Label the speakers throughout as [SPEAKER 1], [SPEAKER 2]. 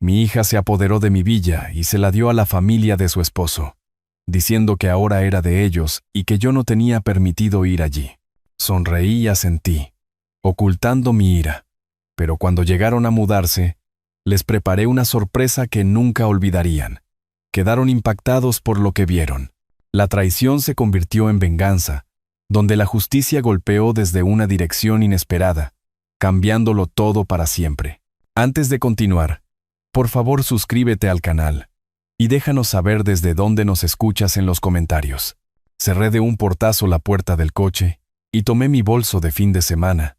[SPEAKER 1] Mi hija se apoderó de mi villa y se la dio a la familia de su esposo, diciendo que ahora era de ellos y que yo no tenía permitido ir allí. Sonreí y asentí, ocultando mi ira. Pero cuando llegaron a mudarse, les preparé una sorpresa que nunca olvidarían. Quedaron impactados por lo que vieron. La traición se convirtió en venganza, donde la justicia golpeó desde una dirección inesperada, cambiándolo todo para siempre. Antes de continuar, por favor suscríbete al canal y déjanos saber desde dónde nos escuchas en los comentarios. Cerré de un portazo la puerta del coche y tomé mi bolso de fin de semana,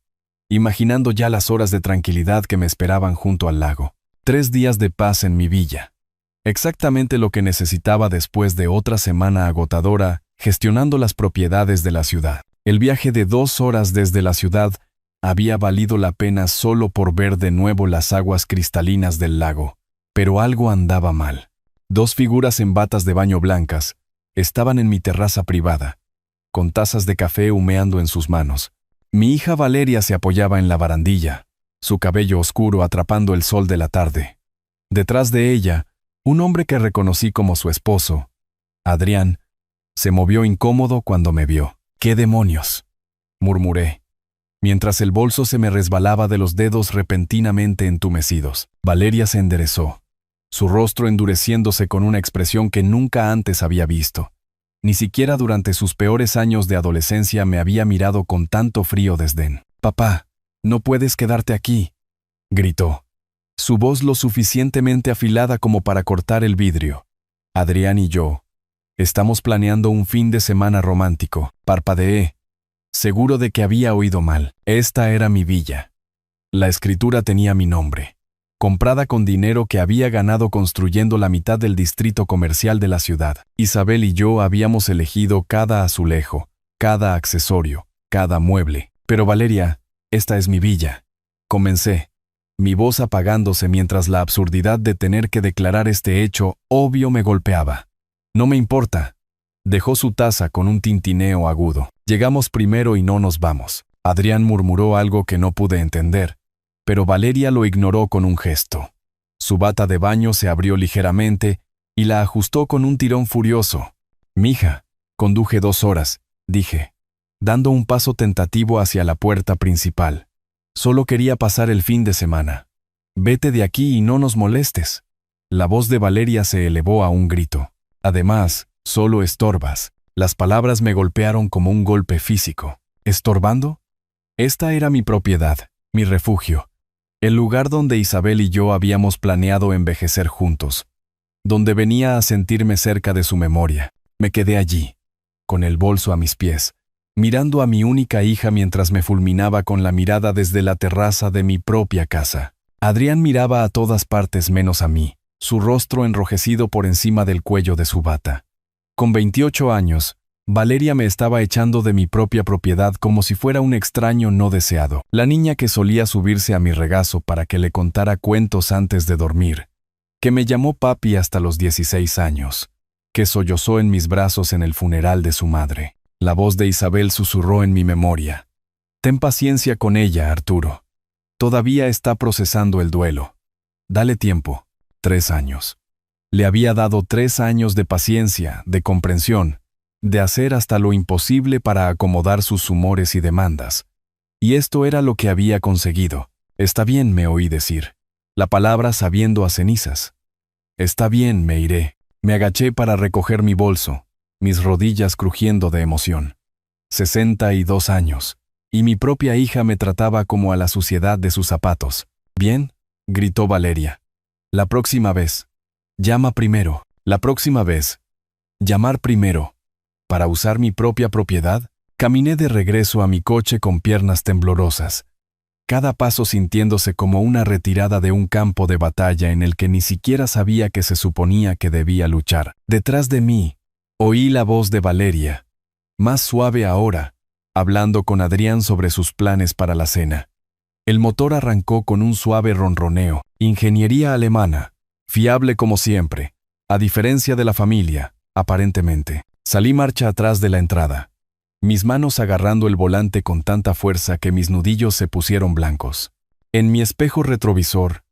[SPEAKER 1] imaginando ya las horas de tranquilidad que me esperaban junto al lago. 3 días de paz en mi villa. Exactamente lo que necesitaba después de otra semana agotadora gestionando las propiedades de la ciudad. El viaje de 2 horas desde la ciudad había valido la pena solo por ver de nuevo las aguas cristalinas del lago. Pero algo andaba mal. 2 figuras en batas de baño blancas estaban en mi terraza privada, con tazas de café humeando en sus manos. Mi hija Valeria se apoyaba en la barandilla, su cabello oscuro atrapando el sol de la tarde. Detrás de ella, un hombre que reconocí como su esposo, Adrián, se movió incómodo cuando me vio. «¿Qué demonios?», murmuré, mientras el bolso se me resbalaba de los dedos repentinamente entumecidos. Valeria se enderezó, su rostro endureciéndose con una expresión que nunca antes había visto. Ni siquiera durante sus peores años de adolescencia me había mirado con tanto frío desdén. «Papá, no puedes quedarte aquí», gritó, su voz lo suficientemente afilada como para cortar el vidrio. «Adrián y yo estamos planeando un fin de semana romántico», parpadeé, seguro de que había oído mal. Esta era mi villa. La escritura tenía mi nombre, comprada con dinero que había ganado construyendo la mitad del distrito comercial de la ciudad. Isabel y yo habíamos elegido cada azulejo, cada accesorio, cada mueble. «Pero Valeria, esta es mi villa», comencé, mi voz apagándose mientras la absurdidad de tener que declarar este hecho obvio me golpeaba. «No me importa», dejó su taza con un tintineo agudo. «Llegamos primero y no nos vamos». Adrián murmuró algo que no pude entender, pero Valeria lo ignoró con un gesto. Su bata de baño se abrió ligeramente y la ajustó con un tirón furioso. «Mija, conduje 2 horas», dije, dando un paso tentativo hacia la puerta principal. «Solo quería pasar el fin de semana. Vete de aquí y no nos molestes». La voz de Valeria se elevó a un grito. «Además, solo estorbas». Las palabras me golpearon como un golpe físico. ¿Estorbando? Esta era mi propiedad, mi refugio, el lugar donde Isabel y yo habíamos planeado envejecer juntos, donde venía a sentirme cerca de su memoria. Me quedé allí, con el bolso a mis pies, mirando a mi única hija mientras me fulminaba con la mirada desde la terraza de mi propia casa. Adrián miraba a todas partes menos a mí, su rostro enrojecido por encima del cuello de su bata. Con 28 años, Valeria me estaba echando de mi propia propiedad como si fuera un extraño no deseado, la niña que solía subirse a mi regazo para que le contara cuentos antes de dormir, que me llamó papi hasta los 16 años, que sollozó en mis brazos en el funeral de su madre. La voz de Isabel susurró en mi memoria. «Ten paciencia con ella, Arturo. Todavía está procesando el duelo. Dale tiempo». 3 años. Le había dado 3 años de paciencia, de comprensión, de hacer hasta lo imposible para acomodar sus humores y demandas. Y esto era lo que había conseguido. «Está bien», me oí decir, la palabra sabiendo a cenizas. «Está bien, me iré». Me agaché para recoger mi bolso, mis rodillas crujiendo de emoción. 62 años, y mi propia hija me trataba como a la suciedad de sus zapatos. «Bien», gritó Valeria. «La próxima vez. Llama primero». La próxima vez. Llamar primero. Para usar mi propia propiedad, caminé de regreso a mi coche con piernas temblorosas, cada paso sintiéndose como una retirada de un campo de batalla en el que ni siquiera sabía que se suponía que debía luchar. Detrás de mí, oí la voz de Valeria, más suave ahora, hablando con Adrián sobre sus planes para la cena. El motor arrancó con un suave ronroneo. Ingeniería alemana, fiable como siempre, a diferencia de la familia, aparentemente. Salí marcha atrás de la entrada, mis manos agarrando el volante con tanta fuerza que mis nudillos se pusieron blancos. En mi espejo retrovisor,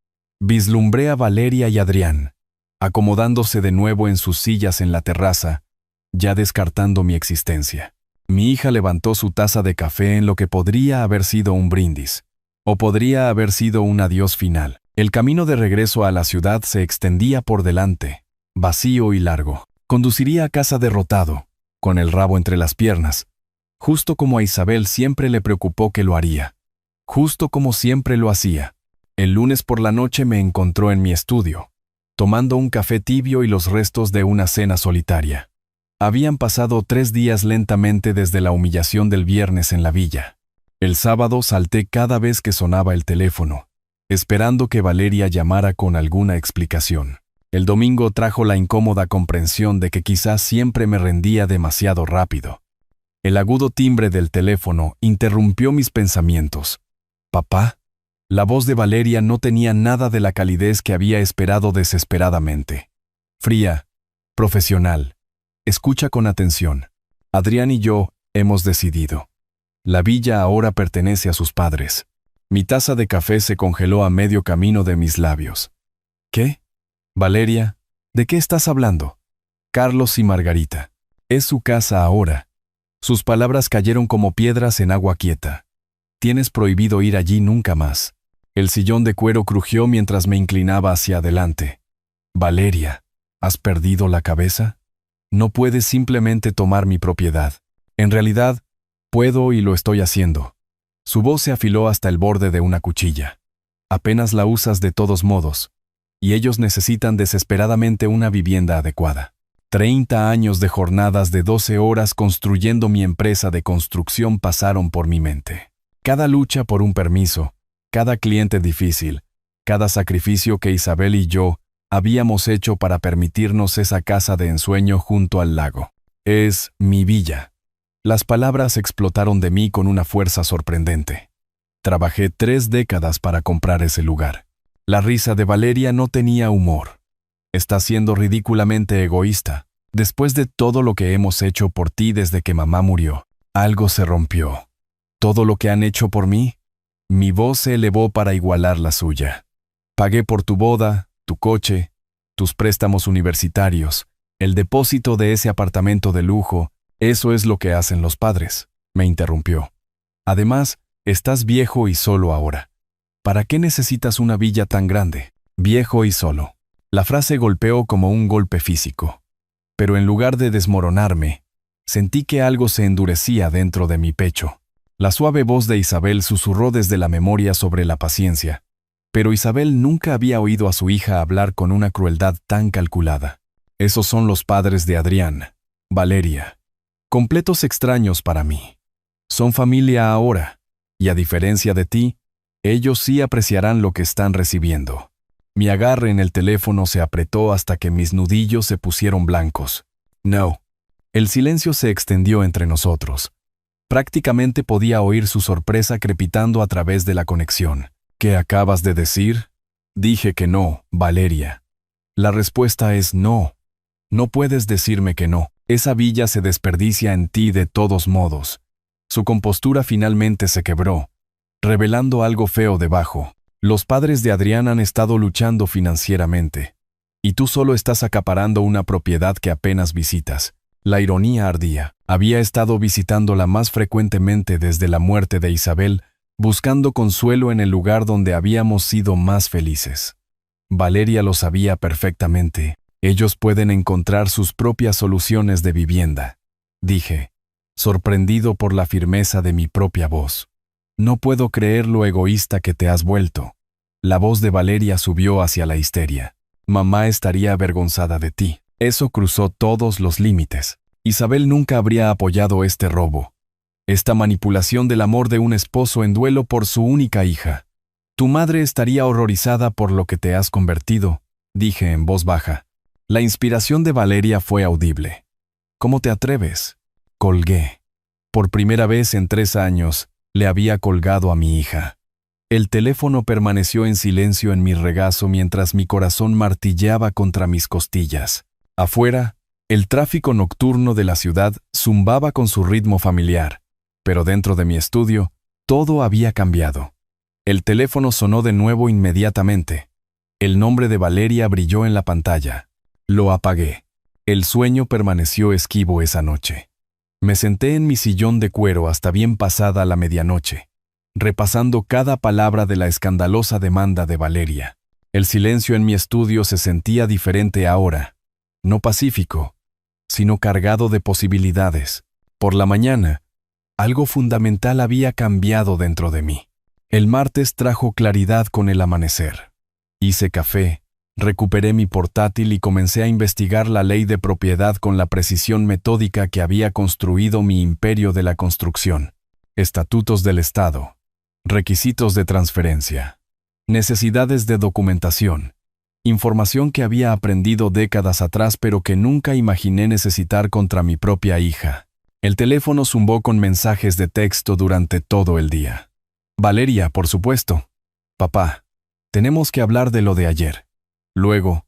[SPEAKER 1] Vislumbré a Valeria y Adrián, acomodándose de nuevo en sus sillas en la terraza, ya descartando mi existencia. Mi hija levantó su taza de café en lo que podría haber sido un brindis, o podría haber sido un adiós final. El camino de regreso a la ciudad se extendía por delante, vacío y largo. Conduciría a casa derrotado, con el rabo entre las piernas, justo como a Isabel siempre le preocupó que lo haría, justo como siempre lo hacía. El lunes por la noche me encontró en mi estudio, tomando un café tibio y los restos de una cena solitaria. Habían pasado 3 días lentamente desde la humillación del viernes en la villa. El sábado salté cada vez que sonaba el teléfono, esperando que Valeria llamara con alguna explicación. El domingo trajo la incómoda comprensión de que quizás siempre me rendía demasiado rápido. El agudo timbre del teléfono interrumpió mis pensamientos. «¿Papá?» La voz de Valeria no tenía nada de la calidez que había esperado desesperadamente. Fría, profesional. Escucha con atención. Adrián y yo hemos decidido. La villa ahora pertenece a sus padres. Mi taza de café se congeló a medio camino de mis labios. ¿Qué? Valeria, ¿de qué estás hablando? Carlos y Margarita. Es su casa ahora. Sus palabras cayeron como piedras en agua quieta. Tienes prohibido ir allí nunca más. El sillón de cuero crujió mientras me inclinaba hacia adelante. Valeria, ¿has perdido la cabeza? No puedes simplemente tomar mi propiedad. En realidad, puedo y lo estoy haciendo. Su voz se afiló hasta el borde de una cuchilla. Apenas la usas de todos modos, y ellos necesitan desesperadamente una vivienda adecuada. 30 años de jornadas de 12 horas construyendo mi empresa de construcción pasaron por mi mente. Cada lucha por un permiso, cada cliente difícil, cada sacrificio que Isabel y yo habíamos hecho para permitirnos esa casa de ensueño junto al lago. Es mi villa. Las palabras explotaron de mí con una fuerza sorprendente. Trabajé 3 décadas para comprar ese lugar. La risa de Valeria no tenía humor. Estás siendo ridículamente egoísta. Después de todo lo que hemos hecho por ti desde que mamá murió, algo se rompió. Todo lo que han hecho por mí. Mi voz se elevó para igualar la suya. Pagué por tu boda, tu coche, tus préstamos universitarios, el depósito de ese apartamento de lujo. Eso es lo que hacen los padres, me interrumpió. Además, estás viejo y solo ahora. ¿Para qué necesitas una villa tan grande? Viejo y solo. La frase golpeó como un golpe físico. Pero en lugar de desmoronarme, sentí que algo se endurecía dentro de mi pecho. La suave voz de Isabel susurró desde la memoria sobre la paciencia, pero Isabel nunca había oído a su hija hablar con una crueldad tan calculada. Esos son los padres de Adrián, Valeria, completos extraños para mí. Son familia ahora, y a diferencia de ti, ellos sí apreciarán lo que están recibiendo. Mi agarre en el teléfono se apretó hasta que mis nudillos se pusieron blancos. No. El silencio se extendió entre nosotros. Prácticamente podía oír su sorpresa crepitando a través de la conexión. ¿Qué acabas de decir? Dije que no, Valeria. La respuesta es no. No puedes decirme que no. Esa villa se desperdicia en ti de todos modos. Su compostura finalmente se quebró, revelando algo feo debajo. Los padres de Adrián han estado luchando financieramente, y tú solo estás acaparando una propiedad que apenas visitas. La ironía ardía. Había estado visitándola más frecuentemente desde la muerte de Isabel, buscando consuelo en el lugar donde habíamos sido más felices. Valeria lo sabía perfectamente. Ellos pueden encontrar sus propias soluciones de vivienda, dije, sorprendido por la firmeza de mi propia voz. No puedo creer lo egoísta que te has vuelto. La voz de Valeria subió hacia la histeria. Mamá estaría avergonzada de ti. Eso cruzó todos los límites. Isabel nunca habría apoyado este robo, esta manipulación del amor de un esposo en duelo por su única hija. Tu madre estaría horrorizada por lo que te has convertido, dije en voz baja. La inspiración de Valeria fue audible. ¿Cómo te atreves? Colgué. Por primera vez en 3 años, le había colgado a mi hija. El teléfono permaneció en silencio en mi regazo mientras mi corazón martilleaba contra mis costillas. Afuera, el tráfico nocturno de la ciudad zumbaba con su ritmo familiar, pero dentro de mi estudio, todo había cambiado. El teléfono sonó de nuevo inmediatamente. El nombre de Valeria brilló en la pantalla. Lo apagué. El sueño permaneció esquivo esa noche. Me senté en mi sillón de cuero hasta bien pasada la medianoche, repasando cada palabra de la escandalosa demanda de Valeria. El silencio en mi estudio se sentía diferente ahora, no pacífico, sino cargado de posibilidades. Por la mañana, algo fundamental había cambiado dentro de mí. El martes trajo claridad con el amanecer. Hice café, recuperé mi portátil y comencé a investigar la ley de propiedad con la precisión metódica que había construido mi imperio de la construcción. Estatutos del Estado, requisitos de transferencia, necesidades de documentación, información que había aprendido décadas atrás pero que nunca imaginé necesitar contra mi propia hija. El teléfono zumbó con mensajes de texto durante todo el día. Valeria, por supuesto. Papá, tenemos que hablar de lo de ayer. Luego,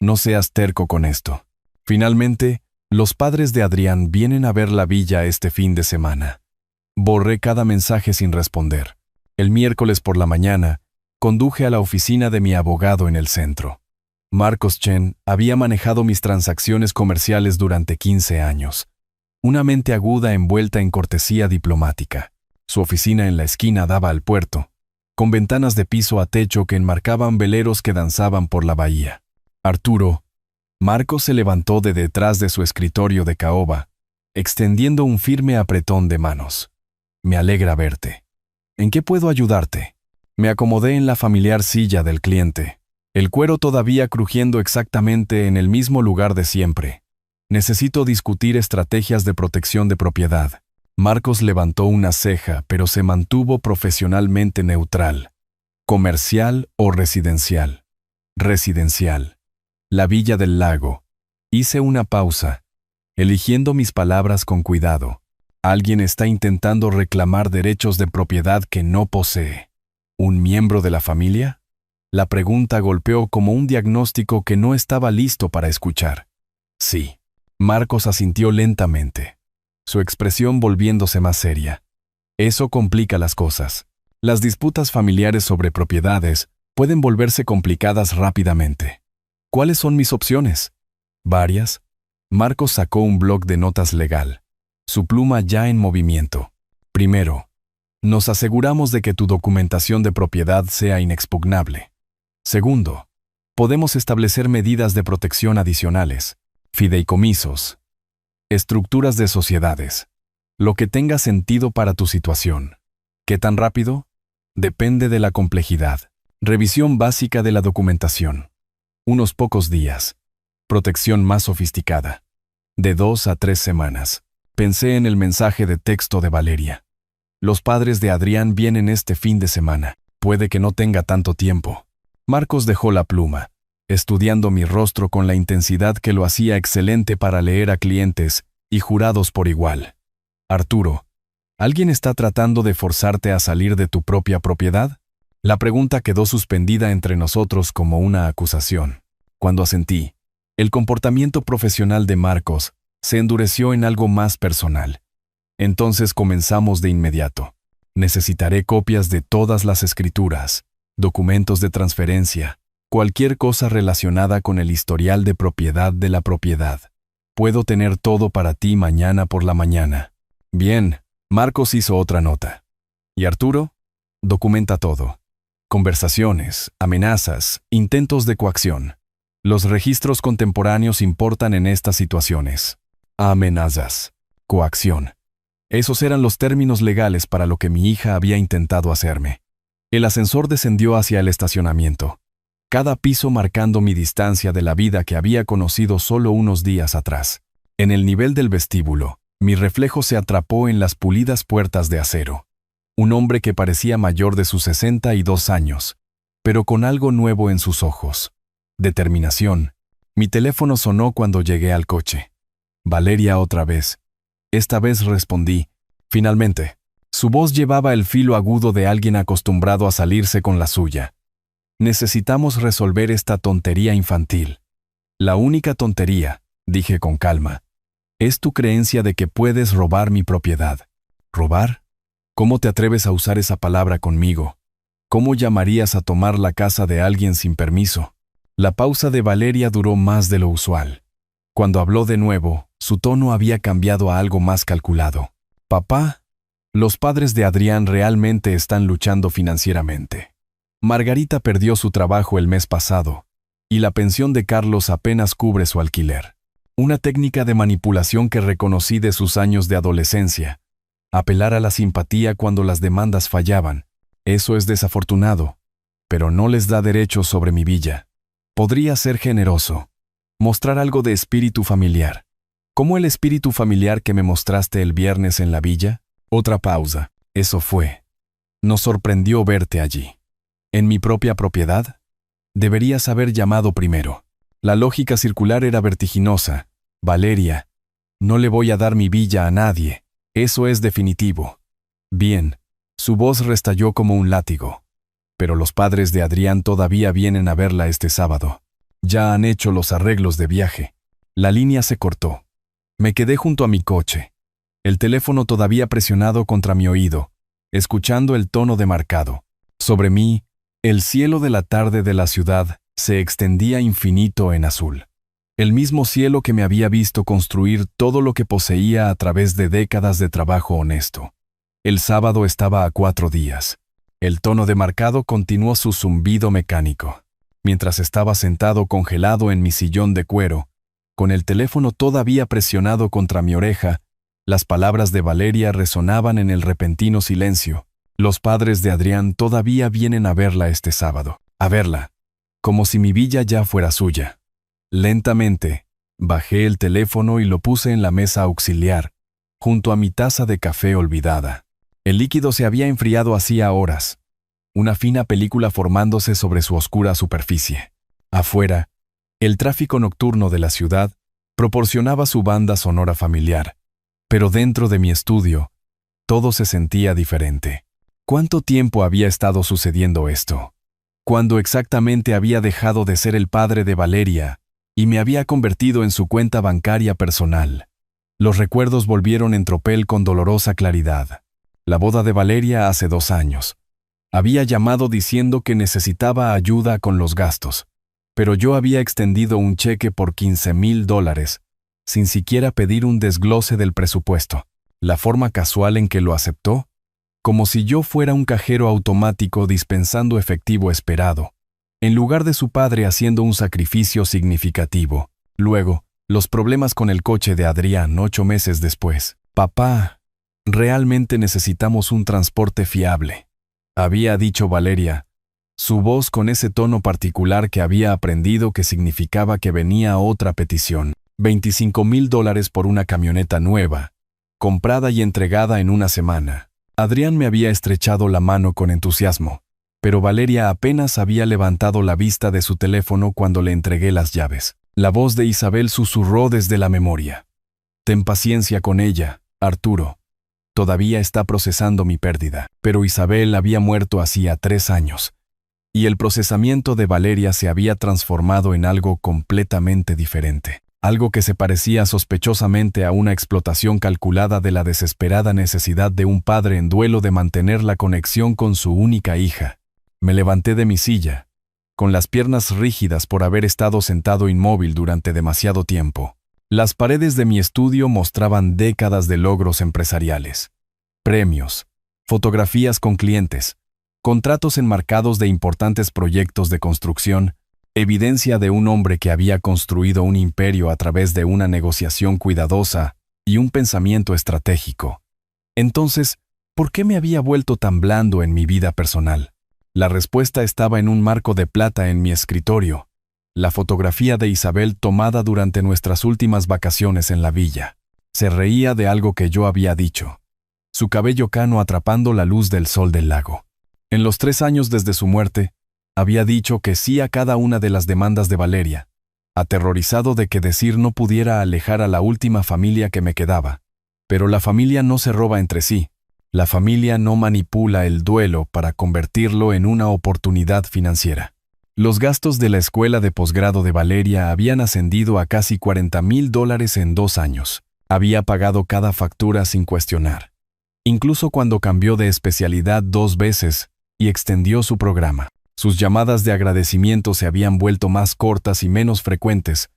[SPEAKER 1] no seas terco con esto. Finalmente, los padres de Adrián vienen a ver la villa este fin de semana. Borré cada mensaje sin responder. El miércoles por la mañana, conduje a la oficina de mi abogado en el centro. Marcos Chen había manejado mis transacciones comerciales durante 15 años. Una mente aguda envuelta en cortesía diplomática. Su oficina en la esquina daba al puerto, con ventanas de piso a techo que enmarcaban veleros que danzaban por la bahía. Arturo. Marcos se levantó de detrás de su escritorio de caoba, extendiendo un firme apretón de manos. Me alegra verte. ¿En qué puedo ayudarte? Me acomodé en la familiar silla del cliente, el cuero todavía crujiendo exactamente en el mismo lugar de siempre. Necesito discutir estrategias de protección de propiedad. Marcos levantó una ceja, pero se mantuvo profesionalmente neutral. ¿Comercial o residencial? Residencial. La Villa del Lago. Hice una pausa, eligiendo mis palabras con cuidado. Alguien está intentando reclamar derechos de propiedad que no posee. ¿Un miembro de la familia? La pregunta golpeó como un diagnóstico que no estaba listo para escuchar. Sí. Marcos asintió lentamente, su expresión volviéndose más seria. Eso complica las cosas. Las disputas familiares sobre propiedades pueden volverse complicadas rápidamente. ¿Cuáles son mis opciones? Varias. Marcos sacó un bloc de notas legal, su pluma ya en movimiento. Primero, nos aseguramos de que tu documentación de propiedad sea inexpugnable. Segundo, podemos establecer medidas de protección adicionales. Fideicomisos, estructuras de sociedades, lo que tenga sentido para tu situación. ¿Qué tan rápido? Depende de la complejidad. Revisión básica de la documentación. Unos pocos días. Protección más sofisticada. De 2 a 3 semanas. Pensé en el mensaje de texto de Valeria. Los padres de Adrián vienen este fin de semana. Puede que no tenga tanto tiempo. Marcos dejó la pluma, estudiando mi rostro con la intensidad que lo hacía excelente para leer a clientes y jurados por igual. Arturo, ¿alguien está tratando de forzarte a salir de tu propia propiedad? La pregunta quedó suspendida entre nosotros como una acusación. Cuando asentí, el comportamiento profesional de Marcos se endureció en algo más personal. Entonces comenzamos de inmediato. Necesitaré copias de todas las escrituras, documentos de transferencia, cualquier cosa relacionada con el historial de propiedad de la propiedad. Puedo tener todo para ti mañana por la mañana. Bien, Marcos hizo otra nota. ¿Y Arturo? Documenta todo. Conversaciones, amenazas, intentos de coacción. Los registros contemporáneos importan en estas situaciones. Amenazas, coacción. Esos eran los términos legales para lo que mi hija había intentado hacerme. El ascensor descendió hacia el estacionamiento, cada piso marcando mi distancia de la vida que había conocido solo unos días atrás. En el nivel del vestíbulo, mi reflejo se atrapó en las pulidas puertas de acero. Un hombre que parecía mayor de sus 62 años, pero con algo nuevo en sus ojos. Determinación. Mi teléfono sonó cuando llegué al coche. Valeria otra vez. Esta vez respondí, finalmente. Su voz llevaba el filo agudo de alguien acostumbrado a salirse con la suya. Necesitamos resolver esta tontería infantil. La única tontería, dije con calma, es tu creencia de que puedes robar mi propiedad. ¿Robar? ¿Cómo te atreves a usar esa palabra conmigo? ¿Cómo llamarías a tomar la casa de alguien sin permiso? La pausa de Valeria duró más de lo usual. Cuando habló de nuevo, su tono había cambiado a algo más calculado. Papá, los padres de Adrián realmente están luchando financieramente. Margarita perdió su trabajo el mes pasado, y la pensión de Carlos apenas cubre su alquiler. Una técnica de manipulación que reconocí de sus años de adolescencia. Apelar a la simpatía cuando las demandas fallaban. Eso es desafortunado, pero no les da derechos sobre mi villa. Podría ser generoso. Mostrar algo de espíritu familiar. ¿Cómo el espíritu familiar que me mostraste el viernes en la villa? Otra pausa. Eso fue. Nos sorprendió verte allí. ¿En mi propia propiedad? Deberías haber llamado primero. La lógica circular era vertiginosa. Valeria, no le voy a dar mi villa a nadie. Eso es definitivo. Bien. Su voz restalló como un látigo. Pero los padres de Adrián todavía vienen a verla este sábado. Ya han hecho los arreglos de viaje. La línea se cortó. Me quedé junto a mi coche. El teléfono todavía presionado contra mi oído, escuchando el tono demarcado. Sobre mí, el cielo de la tarde de la ciudad se extendía infinito en azul. El mismo cielo que me había visto construir todo lo que poseía a través de décadas de trabajo honesto. El sábado estaba a 4 días. El tono demarcado continuó su zumbido mecánico. Mientras estaba sentado congelado en mi sillón de cuero, con el teléfono todavía presionado contra mi oreja, las palabras de Valeria resonaban en el repentino silencio. Los padres de Adrián todavía vienen a verla este sábado. A verla, como si mi villa ya fuera suya. Lentamente, bajé el teléfono y lo puse en la mesa auxiliar, junto a mi taza de café olvidada. El líquido se había enfriado hacía horas, una fina película formándose sobre su oscura superficie. Afuera, el tráfico nocturno de la ciudad proporcionaba su banda sonora familiar, pero dentro de mi estudio, todo se sentía diferente. ¿Cuánto tiempo había estado sucediendo esto? ¿Cuándo exactamente había dejado de ser el padre de Valeria y me había convertido en su cuenta bancaria personal? Los recuerdos volvieron en tropel con dolorosa claridad. La boda de Valeria hace 2 años. Había llamado diciendo que necesitaba ayuda con los gastos, pero yo había extendido un cheque por $15,000, sin siquiera pedir un desglose del presupuesto. La forma casual en que lo aceptó, como si yo fuera un cajero automático dispensando efectivo esperado, en lugar de su padre haciendo un sacrificio significativo. Luego, los problemas con el coche de Adrián 8 meses después. Papá, realmente necesitamos un transporte fiable, había dicho Valeria, su voz con ese tono particular que había aprendido que significaba que venía otra petición. $25,000 por una camioneta nueva, comprada y entregada en una semana. Adrián me había estrechado la mano con entusiasmo, pero Valeria apenas había levantado la vista de su teléfono cuando le entregué las llaves. La voz de Isabel susurró desde la memoria. Ten paciencia con ella, Arturo. Todavía está procesando mi pérdida. Pero Isabel había muerto hacía 3 años, y el procesamiento de Valeria se había transformado en algo completamente diferente. Algo que se parecía sospechosamente a una explotación calculada de la desesperada necesidad de un padre en duelo de mantener la conexión con su única hija. Me levanté de mi silla, con las piernas rígidas por haber estado sentado inmóvil durante demasiado tiempo. Las paredes de mi estudio mostraban décadas de logros empresariales. Premios, fotografías con clientes, contratos enmarcados de importantes proyectos de construcción, evidencia de un hombre que había construido un imperio a través de una negociación cuidadosa y un pensamiento estratégico. Entonces, ¿por qué me había vuelto tan blando en mi vida personal? La respuesta estaba en un marco de plata en mi escritorio, la fotografía de Isabel tomada durante nuestras últimas vacaciones en la villa. Se reía de algo que yo había dicho, su cabello cano atrapando la luz del sol del lago. En los 3 años desde su muerte, había dicho que sí a cada una de las demandas de Valeria, aterrorizado de que decir no pudiera alejar a la última familia que me quedaba. Pero la familia no se roba entre sí, la familia no manipula el duelo para convertirlo en una oportunidad financiera. Los gastos de la escuela de posgrado de Valeria habían ascendido a casi $40,000 en 2 años. Había pagado cada factura sin cuestionar. Incluso cuando cambió de especialidad 2 veces y extendió su programa. Sus llamadas de agradecimiento se habían vuelto más cortas y menos frecuentes,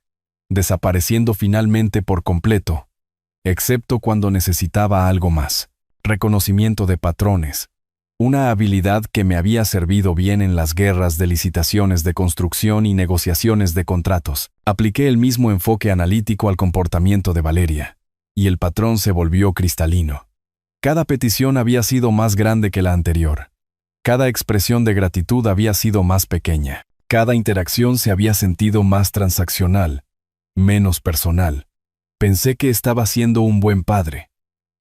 [SPEAKER 1] desapareciendo finalmente por completo, excepto cuando necesitaba algo más. Reconocimiento de patrones. Una habilidad que me había servido bien en las guerras de licitaciones de construcción y negociaciones de contratos. Apliqué el mismo enfoque analítico al comportamiento de Valeria, y el patrón se volvió cristalino. Cada petición había sido más grande que la anterior. Cada expresión de gratitud había sido más pequeña. Cada interacción se había sentido más transaccional, menos personal. Pensé que estaba siendo un buen padre.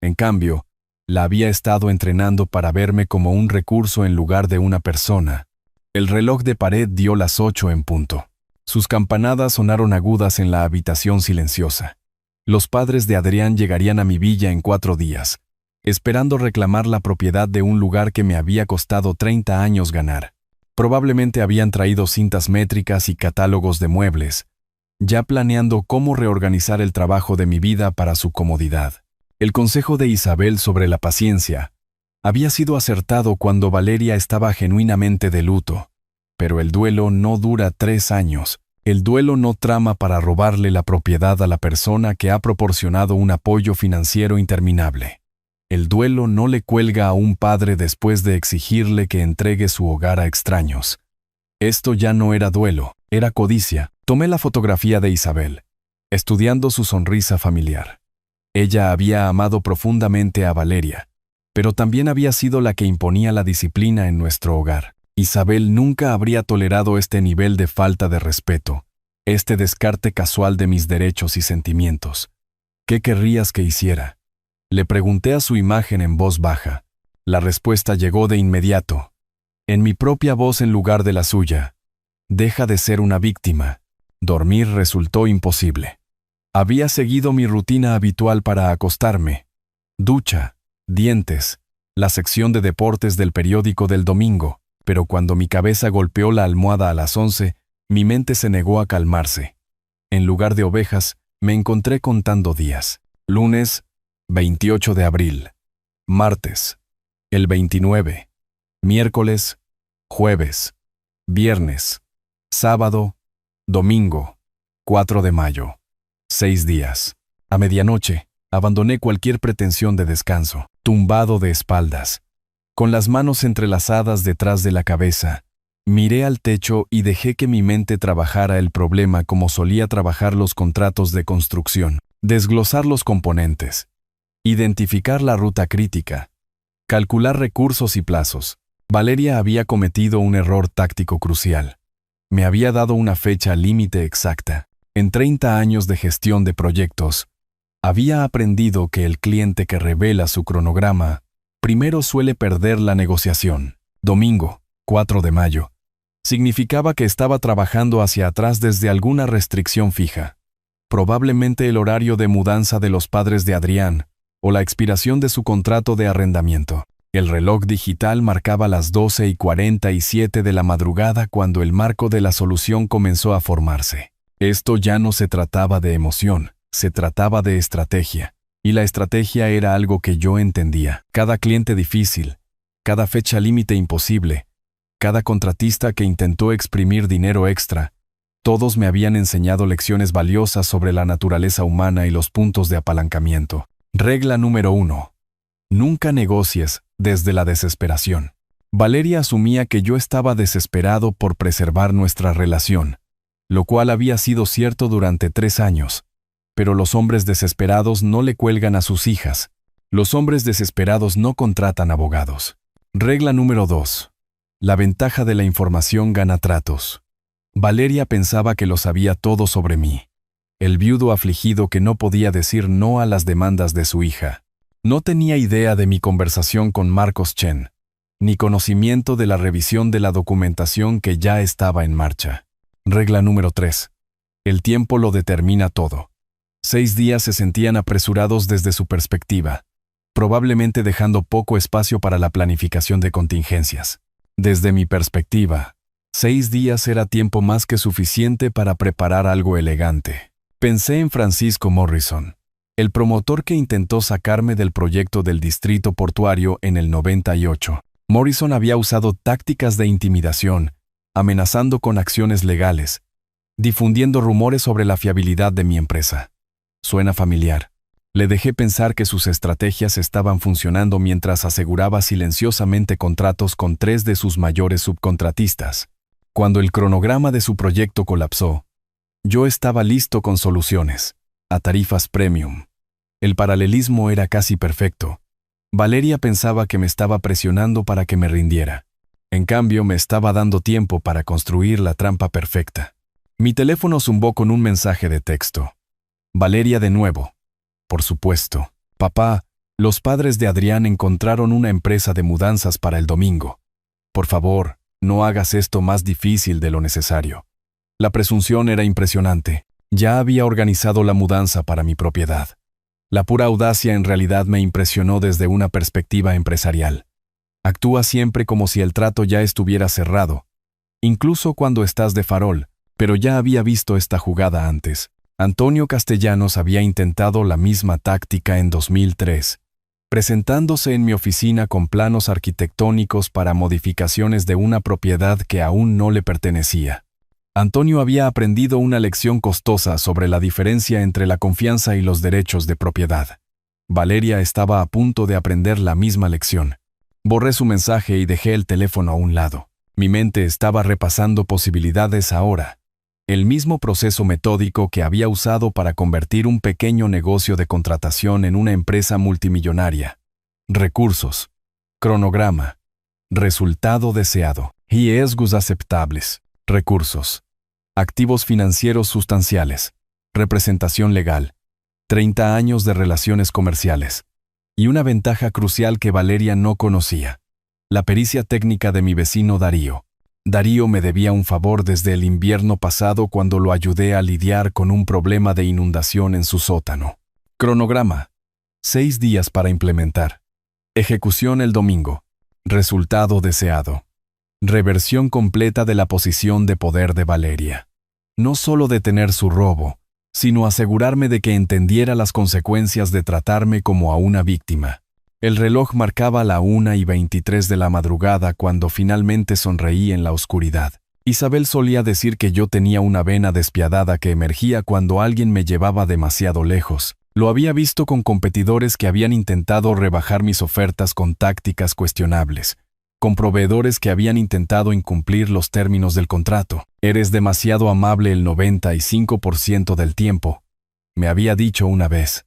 [SPEAKER 1] En cambio, la había estado entrenando para verme como un recurso en lugar de una persona. El reloj de pared dio las 8 en punto. Sus campanadas sonaron agudas en la habitación silenciosa. Los padres de Adrián llegarían a mi villa en 4 días, esperando reclamar la propiedad de un lugar que me había costado 30 años ganar. Probablemente habían traído cintas métricas y catálogos de muebles, ya planeando cómo reorganizar el trabajo de mi vida para su comodidad. El consejo de Isabel sobre la paciencia había sido acertado cuando Valeria estaba genuinamente de luto, pero el duelo no dura 3 años. El duelo no trama para robarle la propiedad a la persona que ha proporcionado un apoyo financiero interminable. El duelo no le cuelga a un padre después de exigirle que entregue su hogar a extraños. Esto ya no era duelo, era codicia. Tomé la fotografía de Isabel, estudiando su sonrisa familiar. Ella había amado profundamente a Valeria, pero también había sido la que imponía la disciplina en nuestro hogar. Isabel nunca habría tolerado este nivel de falta de respeto, este descarte casual de mis derechos y sentimientos. ¿Qué querrías que hiciera? Le pregunté a su imagen en voz baja. La respuesta llegó de inmediato, en mi propia voz en lugar de la suya. Deja de ser una víctima. Dormir resultó imposible. Había seguido mi rutina habitual para acostarme. Ducha, dientes, la sección de deportes del periódico del domingo, pero cuando mi cabeza golpeó la almohada a las 11, mi mente se negó a calmarse. En lugar de ovejas, me encontré contando días. Lunes, 28 de abril. Martes, el 29. Miércoles, jueves, viernes, sábado, domingo, 4 de mayo. 6 días. A medianoche, abandoné cualquier pretensión de descanso, tumbado de espaldas, con las manos entrelazadas detrás de la cabeza. Miré al techo y dejé que mi mente trabajara el problema como solía trabajar los contratos de construcción. Desglosar los componentes, identificar la ruta crítica, calcular recursos y plazos. Valeria había cometido un error táctico crucial. Me había dado una fecha límite exacta. En 30 años de gestión de proyectos, había aprendido que el cliente que revela su cronograma primero suele perder la negociación. Domingo, 4 de mayo. Significaba que estaba trabajando hacia atrás desde alguna restricción fija. Probablemente el horario de mudanza de los padres de Adrián o la expiración de su contrato de arrendamiento. El reloj digital marcaba las 12:47 de la madrugada cuando el marco de la solución comenzó a formarse. Esto ya no se trataba de emoción, se trataba de estrategia. Y la estrategia era algo que yo entendía. Cada cliente difícil, cada fecha límite imposible, cada contratista que intentó exprimir dinero extra, todos me habían enseñado lecciones valiosas sobre la naturaleza humana y los puntos de apalancamiento. Regla número 1. Nunca negocies desde la desesperación. Valeria asumía que yo estaba desesperado por preservar nuestra relación, lo cual había sido cierto durante 3 años. Pero los hombres desesperados no le cuelgan a sus hijas. Los hombres desesperados no contratan abogados. Regla número 2. La ventaja de la información gana tratos. Valeria pensaba que lo sabía todo sobre mí. El viudo afligido que no podía decir no a las demandas de su hija. No tenía idea de mi conversación con Marcos Chen, ni conocimiento de la revisión de la documentación que ya estaba en marcha. Regla número 3. El tiempo lo determina todo. 6 días se sentían apresurados desde su perspectiva, probablemente dejando poco espacio para la planificación de contingencias. Desde mi perspectiva, 6 días era tiempo más que suficiente para preparar algo elegante. Pensé en Francisco Morrison, el promotor que intentó sacarme del proyecto del distrito portuario en el 98. Morrison había usado tácticas de intimidación, amenazando con acciones legales, difundiendo rumores sobre la fiabilidad de mi empresa. Suena familiar. Le dejé pensar que sus estrategias estaban funcionando mientras aseguraba silenciosamente contratos con 3 de sus mayores subcontratistas. Cuando el cronograma de su proyecto colapsó, yo estaba listo con soluciones, a tarifas premium. El paralelismo era casi perfecto. Valeria pensaba que me estaba presionando para que me rindiera. En cambio, me estaba dando tiempo para construir la trampa perfecta. Mi teléfono zumbó con un mensaje de texto. Valeria de nuevo. Por supuesto. Papá, los padres de Adrián encontraron una empresa de mudanzas para el domingo. Por favor, no hagas esto más difícil de lo necesario. La presunción era impresionante. Ya había organizado la mudanza para mi propiedad. La pura audacia en realidad me impresionó desde una perspectiva empresarial. Actúa siempre como si el trato ya estuviera cerrado, incluso cuando estás de farol, pero ya había visto esta jugada antes. Antonio Castellanos había intentado la misma táctica en 2003, presentándose en mi oficina con planos arquitectónicos para modificaciones de una propiedad que aún no le pertenecía. Antonio había aprendido una lección costosa sobre la diferencia entre la confianza y los derechos de propiedad. Valeria estaba a punto de aprender la misma lección. Borré su mensaje y dejé el teléfono a un lado. Mi mente estaba repasando posibilidades ahora. El mismo proceso metódico que había usado para convertir un pequeño negocio de contratación en una empresa multimillonaria. Recursos. Cronograma. Resultado deseado. Riesgos aceptables. Recursos. Activos financieros sustanciales. Representación legal. 30 años de relaciones comerciales. Y una ventaja crucial que Valeria no conocía. La pericia técnica de mi vecino Darío. Darío me debía un favor desde el invierno pasado cuando lo ayudé a lidiar con un problema de inundación en su sótano. Cronograma. 6 días para implementar. Ejecución el domingo. Resultado deseado. Reversión completa de la posición de poder de Valeria. No solo detener su robo, sino asegurarme de que entendiera las consecuencias de tratarme como a una víctima. El reloj marcaba la 1:23 de la madrugada cuando finalmente sonreí en la oscuridad. Isabel solía decir que yo tenía una vena despiadada que emergía cuando alguien me llevaba demasiado lejos. Lo había visto con competidores que habían intentado rebajar mis ofertas con tácticas cuestionables, con proveedores que habían intentado incumplir los términos del contrato. Eres demasiado amable el 95% del tiempo, me había dicho una vez.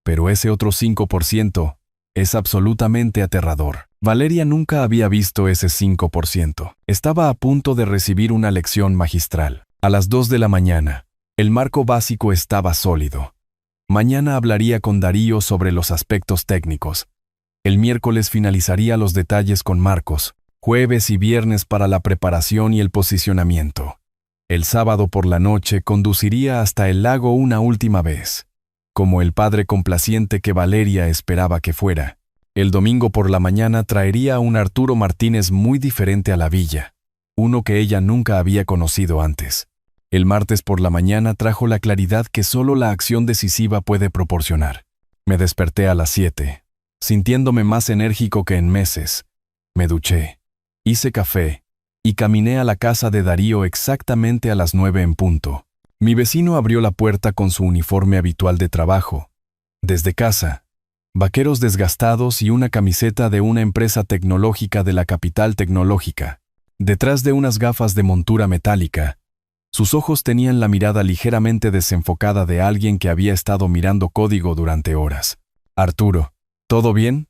[SPEAKER 1] Pero ese otro 5%... es absolutamente aterrador. Valeria nunca había visto ese 5%. Estaba a punto de recibir una lección magistral. A las 2 de la mañana, el marco básico estaba sólido. Mañana hablaría con Darío sobre los aspectos técnicos. El miércoles finalizaría los detalles con Marcos. Jueves y viernes para la preparación y el posicionamiento. El sábado por la noche conduciría hasta el lago una última vez. Como el padre complaciente que Valeria esperaba que fuera. El domingo por la mañana traería a un Arturo Martínez muy diferente a la villa, uno que ella nunca había conocido antes. El martes por la mañana trajo la claridad que solo la acción decisiva puede proporcionar. Me desperté a las 7, sintiéndome más enérgico que en meses. Me duché, hice café y caminé a la casa de Darío exactamente a las 9 en punto. Mi vecino abrió la puerta con su uniforme habitual de trabajo. Desde casa, vaqueros desgastados y una camiseta de una empresa tecnológica de la capital tecnológica. Detrás de unas gafas de montura metálica, sus ojos tenían la mirada ligeramente desenfocada de alguien que había estado mirando código durante horas. Arturo, ¿todo bien?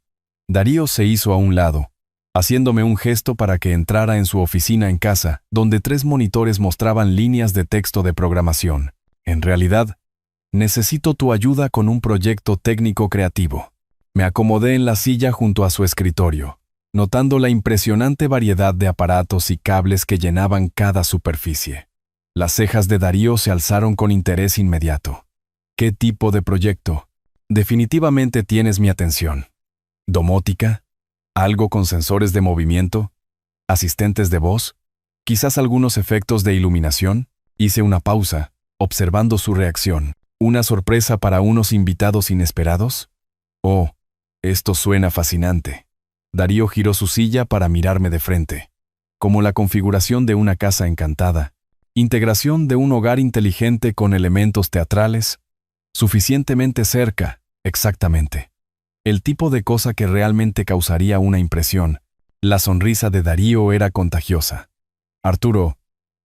[SPEAKER 1] Darío se hizo a un lado, haciéndome un gesto para que entrara en su oficina en casa, donde 3 monitores mostraban líneas de texto de programación. En realidad, necesito tu ayuda con un proyecto técnico creativo. Me acomodé en la silla junto a su escritorio, notando la impresionante variedad de aparatos y cables que llenaban cada superficie. Las cejas de Darío se alzaron con interés inmediato. ¿Qué tipo de proyecto? Definitivamente tienes mi atención. ¿Domótica? ¿Algo con sensores de movimiento? ¿Asistentes de voz? ¿Quizás algunos efectos de iluminación? Hice una pausa, observando su reacción. ¿Una sorpresa para unos invitados inesperados? Oh, esto suena fascinante. Darío giró su silla para mirarme de frente. Como la configuración de una casa encantada, integración de un hogar inteligente con elementos teatrales, suficientemente cerca, exactamente. El tipo de cosa que realmente causaría una impresión. La sonrisa de Darío era contagiosa. Arturo,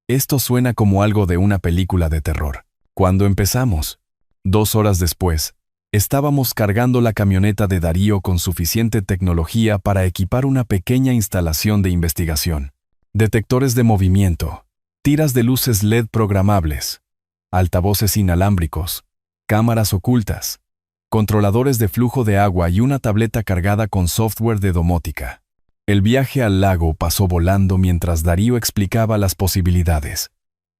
[SPEAKER 1] esto suena como algo de una película de terror. Cuando empezamos, 2 horas después, estábamos cargando la camioneta de Darío con suficiente tecnología para equipar una pequeña instalación de investigación. Detectores de movimiento, tiras de luces LED programables, altavoces inalámbricos, cámaras ocultas, controladores de flujo de agua y una tableta cargada con software de domótica. El viaje al lago pasó volando mientras Darío explicaba las posibilidades.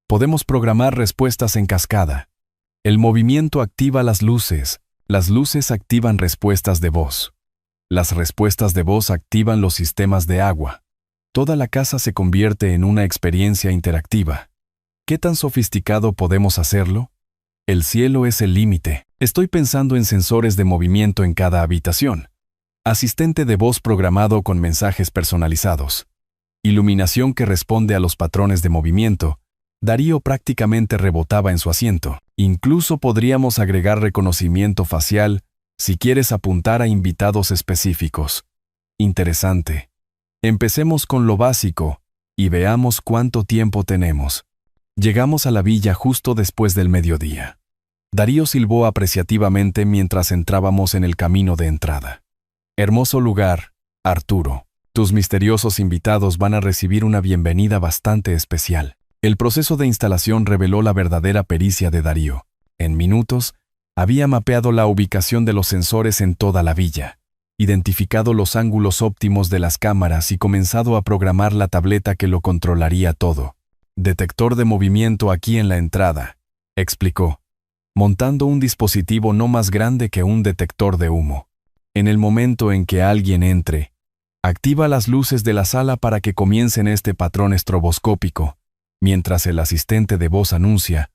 [SPEAKER 1] Podemos programar respuestas en cascada. El movimiento activa las luces activan respuestas de voz. Las respuestas de voz activan los sistemas de agua. Toda la casa se convierte en una experiencia interactiva. ¿Qué tan sofisticado podemos hacerlo? El cielo es el límite. Estoy pensando en sensores de movimiento en cada habitación. Asistente de voz programado con mensajes personalizados. Iluminación que responde a los patrones de movimiento. Darío prácticamente rebotaba en su asiento. Incluso podríamos agregar reconocimiento facial si quieres apuntar a invitados específicos. Interesante. Empecemos con lo básico y veamos cuánto tiempo tenemos. Llegamos a la villa justo después del mediodía. Darío silbó apreciativamente mientras entrábamos en el camino de entrada. Hermoso lugar, Arturo. Tus misteriosos invitados van a recibir una bienvenida bastante especial. El proceso de instalación reveló la verdadera pericia de Darío. En minutos, había mapeado la ubicación de los sensores en toda la villa, identificado los ángulos óptimos de las cámaras y comenzado a programar la tableta que lo controlaría todo. Detector de movimiento aquí en la entrada, explicó, montando un dispositivo no más grande que un detector de humo. En el momento en que alguien entre, activa las luces de la sala para que comiencen este patrón estroboscópico, mientras el asistente de voz anuncia,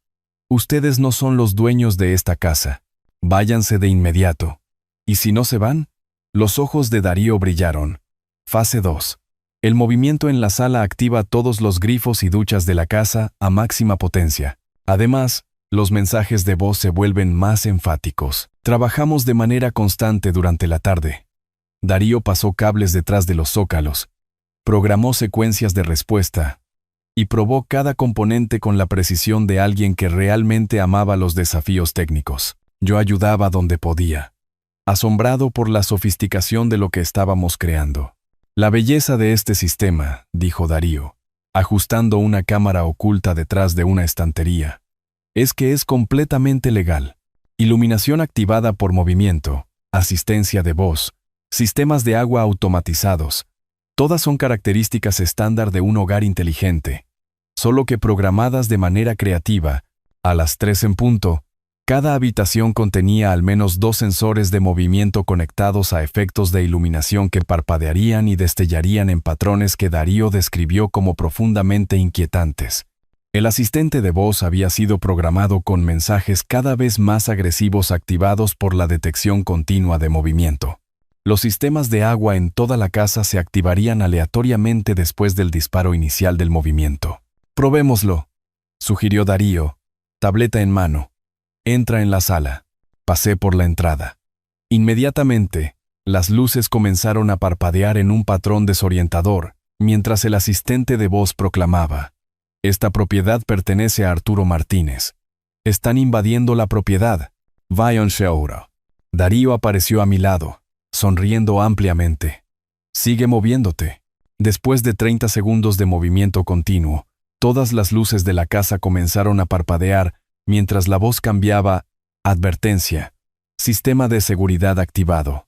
[SPEAKER 1] ustedes no son los dueños de esta casa, váyanse de inmediato. ¿Y si no se van? Los ojos de Darío brillaron. Fase 2. El movimiento en la sala activa todos los grifos y duchas de la casa a máxima potencia. Además, los mensajes de voz se vuelven más enfáticos. Trabajamos de manera constante durante la tarde. Darío pasó cables detrás de los zócalos, programó secuencias de respuesta y probó cada componente con la precisión de alguien que realmente amaba los desafíos técnicos. Yo ayudaba donde podía, asombrado por la sofisticación de lo que estábamos creando. La belleza de este sistema, dijo Darío, ajustando una cámara oculta detrás de una estantería, es que es completamente legal. Iluminación activada por movimiento, asistencia de voz, sistemas de agua automatizados, todas son características estándar de un hogar inteligente, solo que programadas de manera creativa. A las 3 en punto, cada habitación contenía al menos 2 sensores de movimiento conectados a efectos de iluminación que parpadearían y destellarían en patrones que Darío describió como profundamente inquietantes. El asistente de voz había sido programado con mensajes cada vez más agresivos activados por la detección continua de movimiento. Los sistemas de agua en toda la casa se activarían aleatoriamente después del disparo inicial del movimiento. Probémoslo, sugirió Darío, tableta en mano. Entra en la sala. Pasé por la entrada. Inmediatamente, las luces comenzaron a parpadear en un patrón desorientador, mientras el asistente de voz proclamaba: esta propiedad pertenece a Arturo Martínez. Están invadiendo la propiedad. Váyanse ahora. Darío apareció a mi lado, sonriendo ampliamente. Sigue moviéndote. Después de 30 segundos de movimiento continuo, todas las luces de la casa comenzaron a parpadear mientras la voz cambiaba. Advertencia. Sistema de seguridad activado.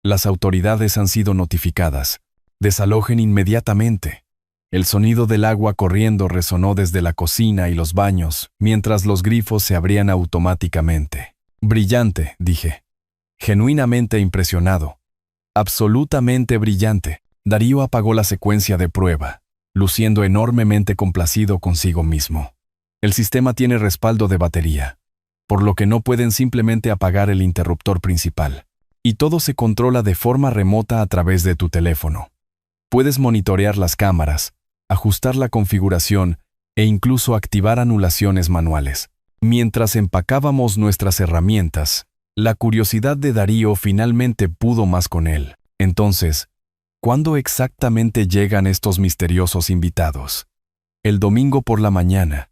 [SPEAKER 1] Las autoridades han sido notificadas. Desalojen inmediatamente. El sonido del agua corriendo resonó desde la cocina y los baños, mientras los grifos se abrían automáticamente. Brillante, dije. Genuinamente impresionado. Absolutamente brillante. Darío apagó la secuencia de prueba, luciendo enormemente complacido consigo mismo. El sistema tiene respaldo de batería, por lo que no pueden simplemente apagar el interruptor principal. Y todo se controla de forma remota a través de tu teléfono. Puedes monitorear las cámaras, ajustar la configuración e incluso activar anulaciones manuales. Mientras empacábamos nuestras herramientas, la curiosidad de Darío finalmente pudo más con él. Entonces, ¿cuándo exactamente llegan estos misteriosos invitados? El domingo por la mañana.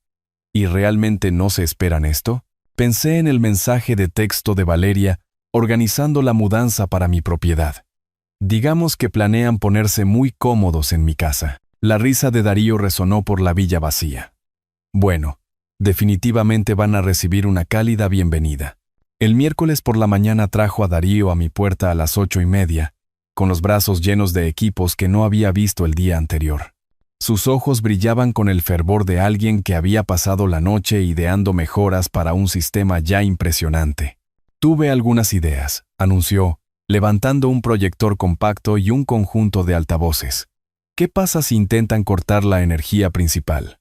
[SPEAKER 1] ¿Y realmente no se esperan esto? Pensé en el mensaje de texto de Valeria organizando la mudanza para mi propiedad. Digamos que planean ponerse muy cómodos en mi casa. La risa de Darío resonó por la villa vacía. Bueno, definitivamente van a recibir una cálida bienvenida. El miércoles por la mañana trajo a Darío a mi puerta a las 8:30, con los brazos llenos de equipos que no había visto el día anterior. Sus ojos brillaban con el fervor de alguien que había pasado la noche ideando mejoras para un sistema ya impresionante. Tuve algunas ideas, anunció, levantando un proyector compacto y un conjunto de altavoces. ¿Qué pasa si intentan cortar la energía principal?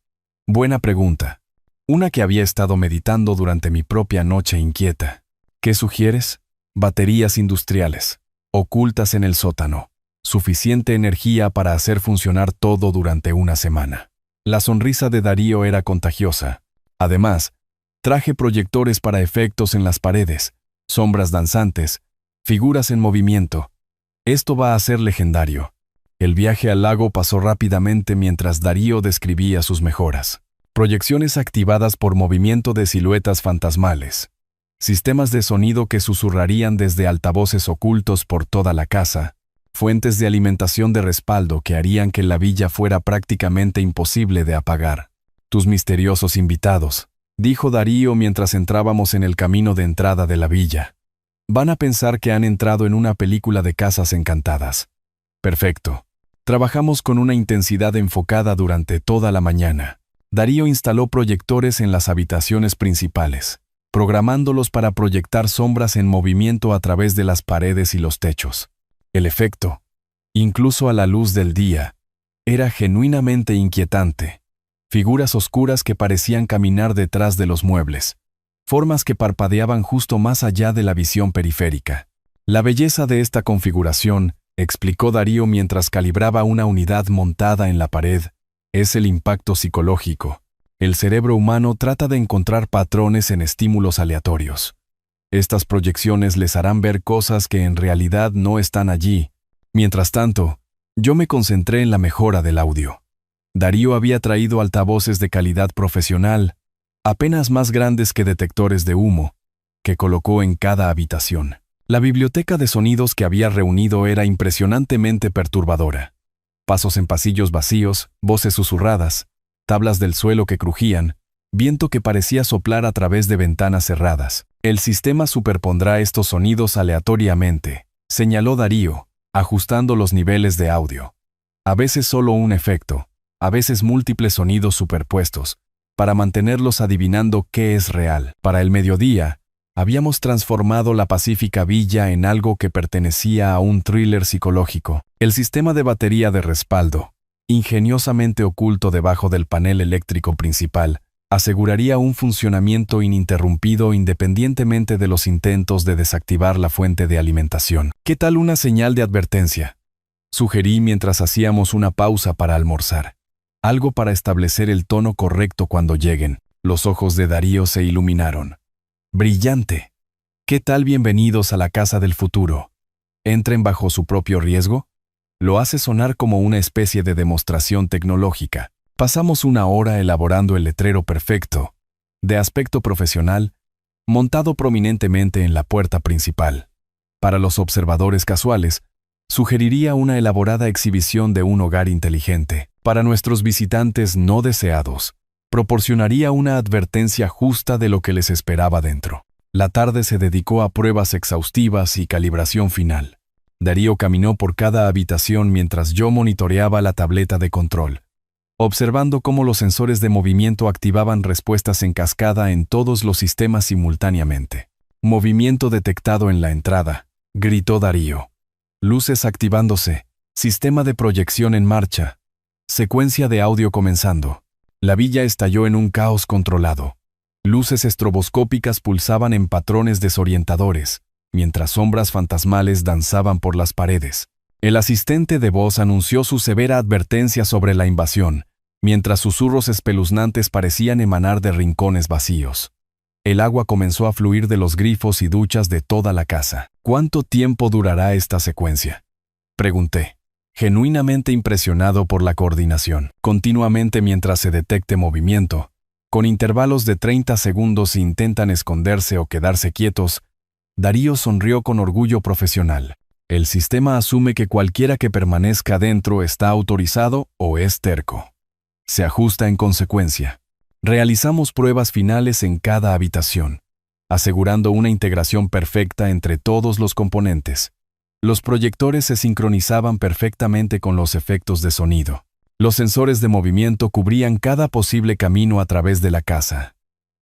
[SPEAKER 1] Buena pregunta. Una que había estado meditando durante mi propia noche inquieta. ¿Qué sugieres? Baterías industriales, ocultas en el sótano. Suficiente energía para hacer funcionar todo durante una semana. La sonrisa de Darío era contagiosa. Además, traje proyectores para efectos en las paredes, sombras danzantes, figuras en movimiento. Esto va a ser legendario. El viaje al lago pasó rápidamente mientras Darío describía sus mejoras. Proyecciones activadas por movimiento de siluetas fantasmales. Sistemas de sonido que susurrarían desde altavoces ocultos por toda la casa. Fuentes de alimentación de respaldo que harían que la villa fuera prácticamente imposible de apagar. Tus misteriosos invitados, dijo Darío mientras entrábamos en el camino de entrada de la villa. Van a pensar que han entrado en una película de casas encantadas. Perfecto. Trabajamos con una intensidad enfocada durante toda la mañana. Darío instaló proyectores en las habitaciones principales, programándolos para proyectar sombras en movimiento a través de las paredes y los techos. El efecto, incluso a la luz del día, era genuinamente inquietante. Figuras oscuras que parecían caminar detrás de los muebles, formas que parpadeaban justo más allá de la visión periférica. La belleza de esta configuración, explicó Darío mientras calibraba una unidad montada en la pared, es el impacto psicológico. El cerebro humano trata de encontrar patrones en estímulos aleatorios. Estas proyecciones les harán ver cosas que en realidad no están allí. Mientras tanto, yo me concentré en la mejora del audio. Darío había traído altavoces de calidad profesional, apenas más grandes que detectores de humo, que colocó en cada habitación. La biblioteca de sonidos que había reunido era impresionantemente perturbadora. Pasos en pasillos vacíos, voces susurradas, tablas del suelo que crujían, viento que parecía soplar a través de ventanas cerradas. El sistema superpondrá estos sonidos aleatoriamente, señaló Darío, ajustando los niveles de audio. A veces solo un efecto, a veces múltiples sonidos superpuestos, para mantenerlos adivinando qué es real. Para el mediodía, habíamos transformado la pacífica villa en algo que pertenecía a un thriller psicológico. El sistema de batería de respaldo, ingeniosamente oculto debajo del panel eléctrico principal, aseguraría un funcionamiento ininterrumpido independientemente de los intentos de desactivar la fuente de alimentación. ¿Qué tal una señal de advertencia? Sugerí mientras hacíamos una pausa para almorzar. Algo para establecer el tono correcto cuando lleguen. Los ojos de Darío se iluminaron. Brillante. ¿Qué tal bienvenidos a la casa del futuro? ¿Entren bajo su propio riesgo? Lo hace sonar como una especie de demostración tecnológica. Pasamos una hora elaborando el letrero perfecto, de aspecto profesional, montado prominentemente en la puerta principal. Para los observadores casuales, sugeriría una elaborada exhibición de un hogar inteligente. Para nuestros visitantes no deseados, proporcionaría una advertencia justa de lo que les esperaba dentro. La tarde se dedicó a pruebas exhaustivas y calibración final. Darío caminó por cada habitación mientras yo monitoreaba la tableta de control, observando cómo los sensores de movimiento activaban respuestas en cascada en todos los sistemas simultáneamente. Movimiento detectado en la entrada, gritó Darío. Luces activándose, sistema de proyección en marcha, secuencia de audio comenzando. La villa estalló en un caos controlado. Luces estroboscópicas pulsaban en patrones desorientadores, mientras sombras fantasmales danzaban por las paredes. El asistente de voz anunció su severa advertencia sobre la invasión, mientras susurros espeluznantes parecían emanar de rincones vacíos. El agua comenzó a fluir de los grifos y duchas de toda la casa. ¿Cuánto tiempo durará esta secuencia?, pregunté, genuinamente impresionado por la coordinación. Continuamente mientras se detecte movimiento, con intervalos de 30 segundos si intentan esconderse o quedarse quietos, Darío sonrió con orgullo profesional. El sistema asume que cualquiera que permanezca dentro está autorizado o es terco. Se ajusta en consecuencia. Realizamos pruebas finales en cada habitación, asegurando una integración perfecta entre todos los componentes. Los proyectores se sincronizaban perfectamente con los efectos de sonido. Los sensores de movimiento cubrían cada posible camino a través de la casa.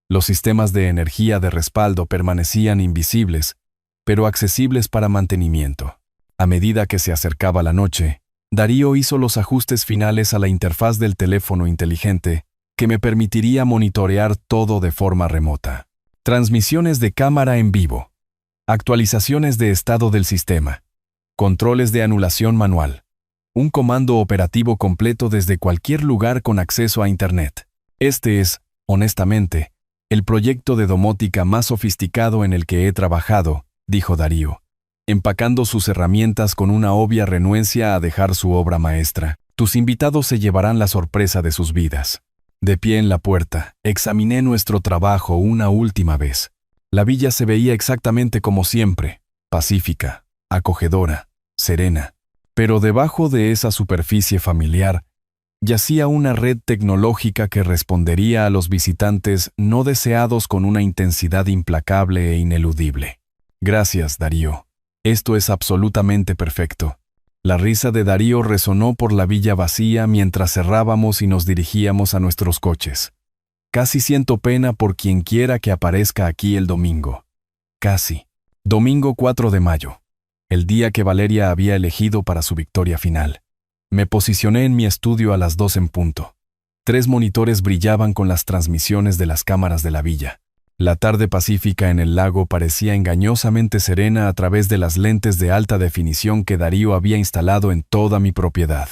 [SPEAKER 1] Los sistemas de energía de respaldo permanecían invisibles, pero accesibles para mantenimiento. A medida que se acercaba la noche, Darío hizo los ajustes finales a la interfaz del teléfono inteligente, que me permitiría monitorear todo de forma remota. Transmisiones de cámara en vivo. Actualizaciones de estado del sistema. Controles de anulación manual. Un comando operativo completo desde cualquier lugar con acceso a Internet. Este es, honestamente, el proyecto de domótica más sofisticado en el que he trabajado, dijo Darío, empacando sus herramientas con una obvia renuencia a dejar su obra maestra. Tus invitados se llevarán la sorpresa de sus vidas. De pie en la puerta, examiné nuestro trabajo una última vez. La villa se veía exactamente como siempre, pacífica, acogedora, serena. Pero debajo de esa superficie familiar, yacía una red tecnológica que respondería a los visitantes no deseados con una intensidad implacable e ineludible. Gracias, Darío. Esto es absolutamente perfecto. La risa de Darío resonó por la villa vacía mientras cerrábamos y nos dirigíamos a nuestros coches. Casi siento pena por quien quiera que aparezca aquí el domingo. Casi. Domingo 4 de mayo. El día que Valeria había elegido para su victoria final. Me posicioné en mi estudio a las 2 en punto. 3 monitores brillaban con las transmisiones de las cámaras de la villa. La tarde pacífica en el lago parecía engañosamente serena a través de las lentes de alta definición que Darío había instalado en toda mi propiedad.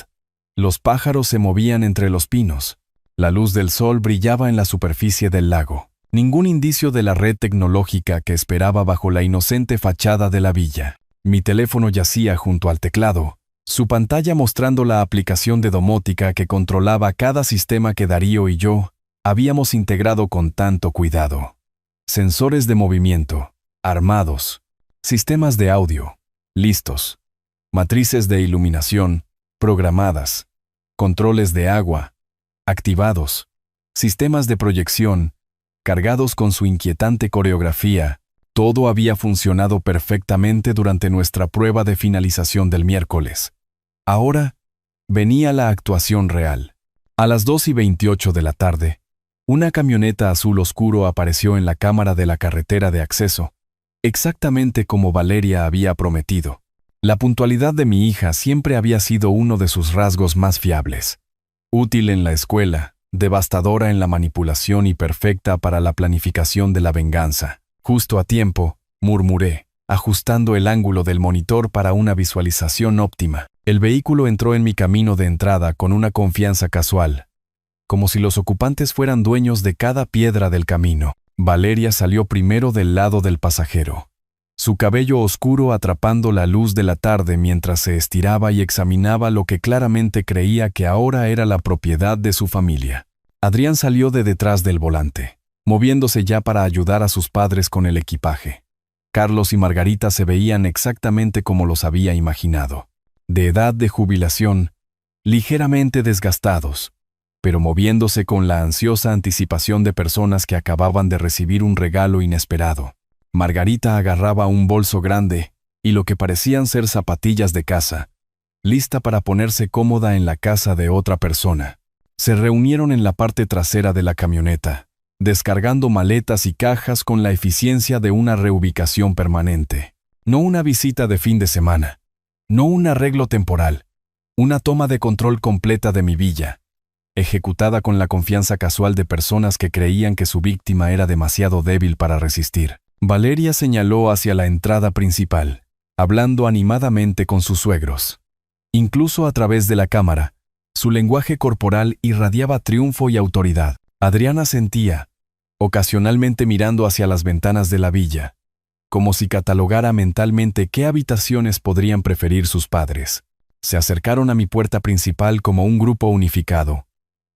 [SPEAKER 1] Los pájaros se movían entre los pinos. La luz del sol brillaba en la superficie del lago. Ningún indicio de la red tecnológica que esperaba bajo la inocente fachada de la villa. Mi teléfono yacía junto al teclado, su pantalla mostrando la aplicación de domótica que controlaba cada sistema que Darío y yo habíamos integrado con tanto cuidado. Sensores de movimiento, armados, sistemas de audio, listos, matrices de iluminación, programadas, controles de agua, activados, sistemas de proyección, cargados con su inquietante coreografía. Todo había funcionado perfectamente durante nuestra prueba de finalización del miércoles. Ahora venía la actuación real. A las 2:28 de la tarde, una camioneta azul oscuro apareció en la cámara de la carretera de acceso, exactamente como Valeria había prometido. La puntualidad de mi hija siempre había sido uno de sus rasgos más fiables. Útil en la escuela, devastadora en la manipulación y perfecta para la planificación de la venganza. Justo a tiempo, murmuré, ajustando el ángulo del monitor para una visualización óptima. El vehículo entró en mi camino de entrada con una confianza casual, como si los ocupantes fueran dueños de cada piedra del camino. Valeria salió primero del lado del pasajero, su cabello oscuro atrapando la luz de la tarde mientras se estiraba y examinaba lo que claramente creía que ahora era la propiedad de su familia. Adrián salió de detrás del volante, moviéndose ya para ayudar a sus padres con el equipaje. Carlos y Margarita se veían exactamente como los había imaginado, de edad de jubilación, ligeramente desgastados, pero moviéndose con la ansiosa anticipación de personas que acababan de recibir un regalo inesperado. Margarita agarraba un bolso grande y lo que parecían ser zapatillas de casa, lista para ponerse cómoda en la casa de otra persona. Se reunieron en la parte trasera de la camioneta, descargando maletas y cajas con la eficiencia de una reubicación permanente. No una visita de fin de semana, no un arreglo temporal, una toma de control completa de mi villa, ejecutada con la confianza casual de personas que creían que su víctima era demasiado débil para resistir. Valeria señaló hacia la entrada principal, hablando animadamente con sus suegros. Incluso a través de la cámara, su lenguaje corporal irradiaba triunfo y autoridad. Adriana sentía, ocasionalmente mirando hacia las ventanas de la villa, como si catalogara mentalmente qué habitaciones podrían preferir sus padres. Se acercaron a mi puerta principal como un grupo unificado.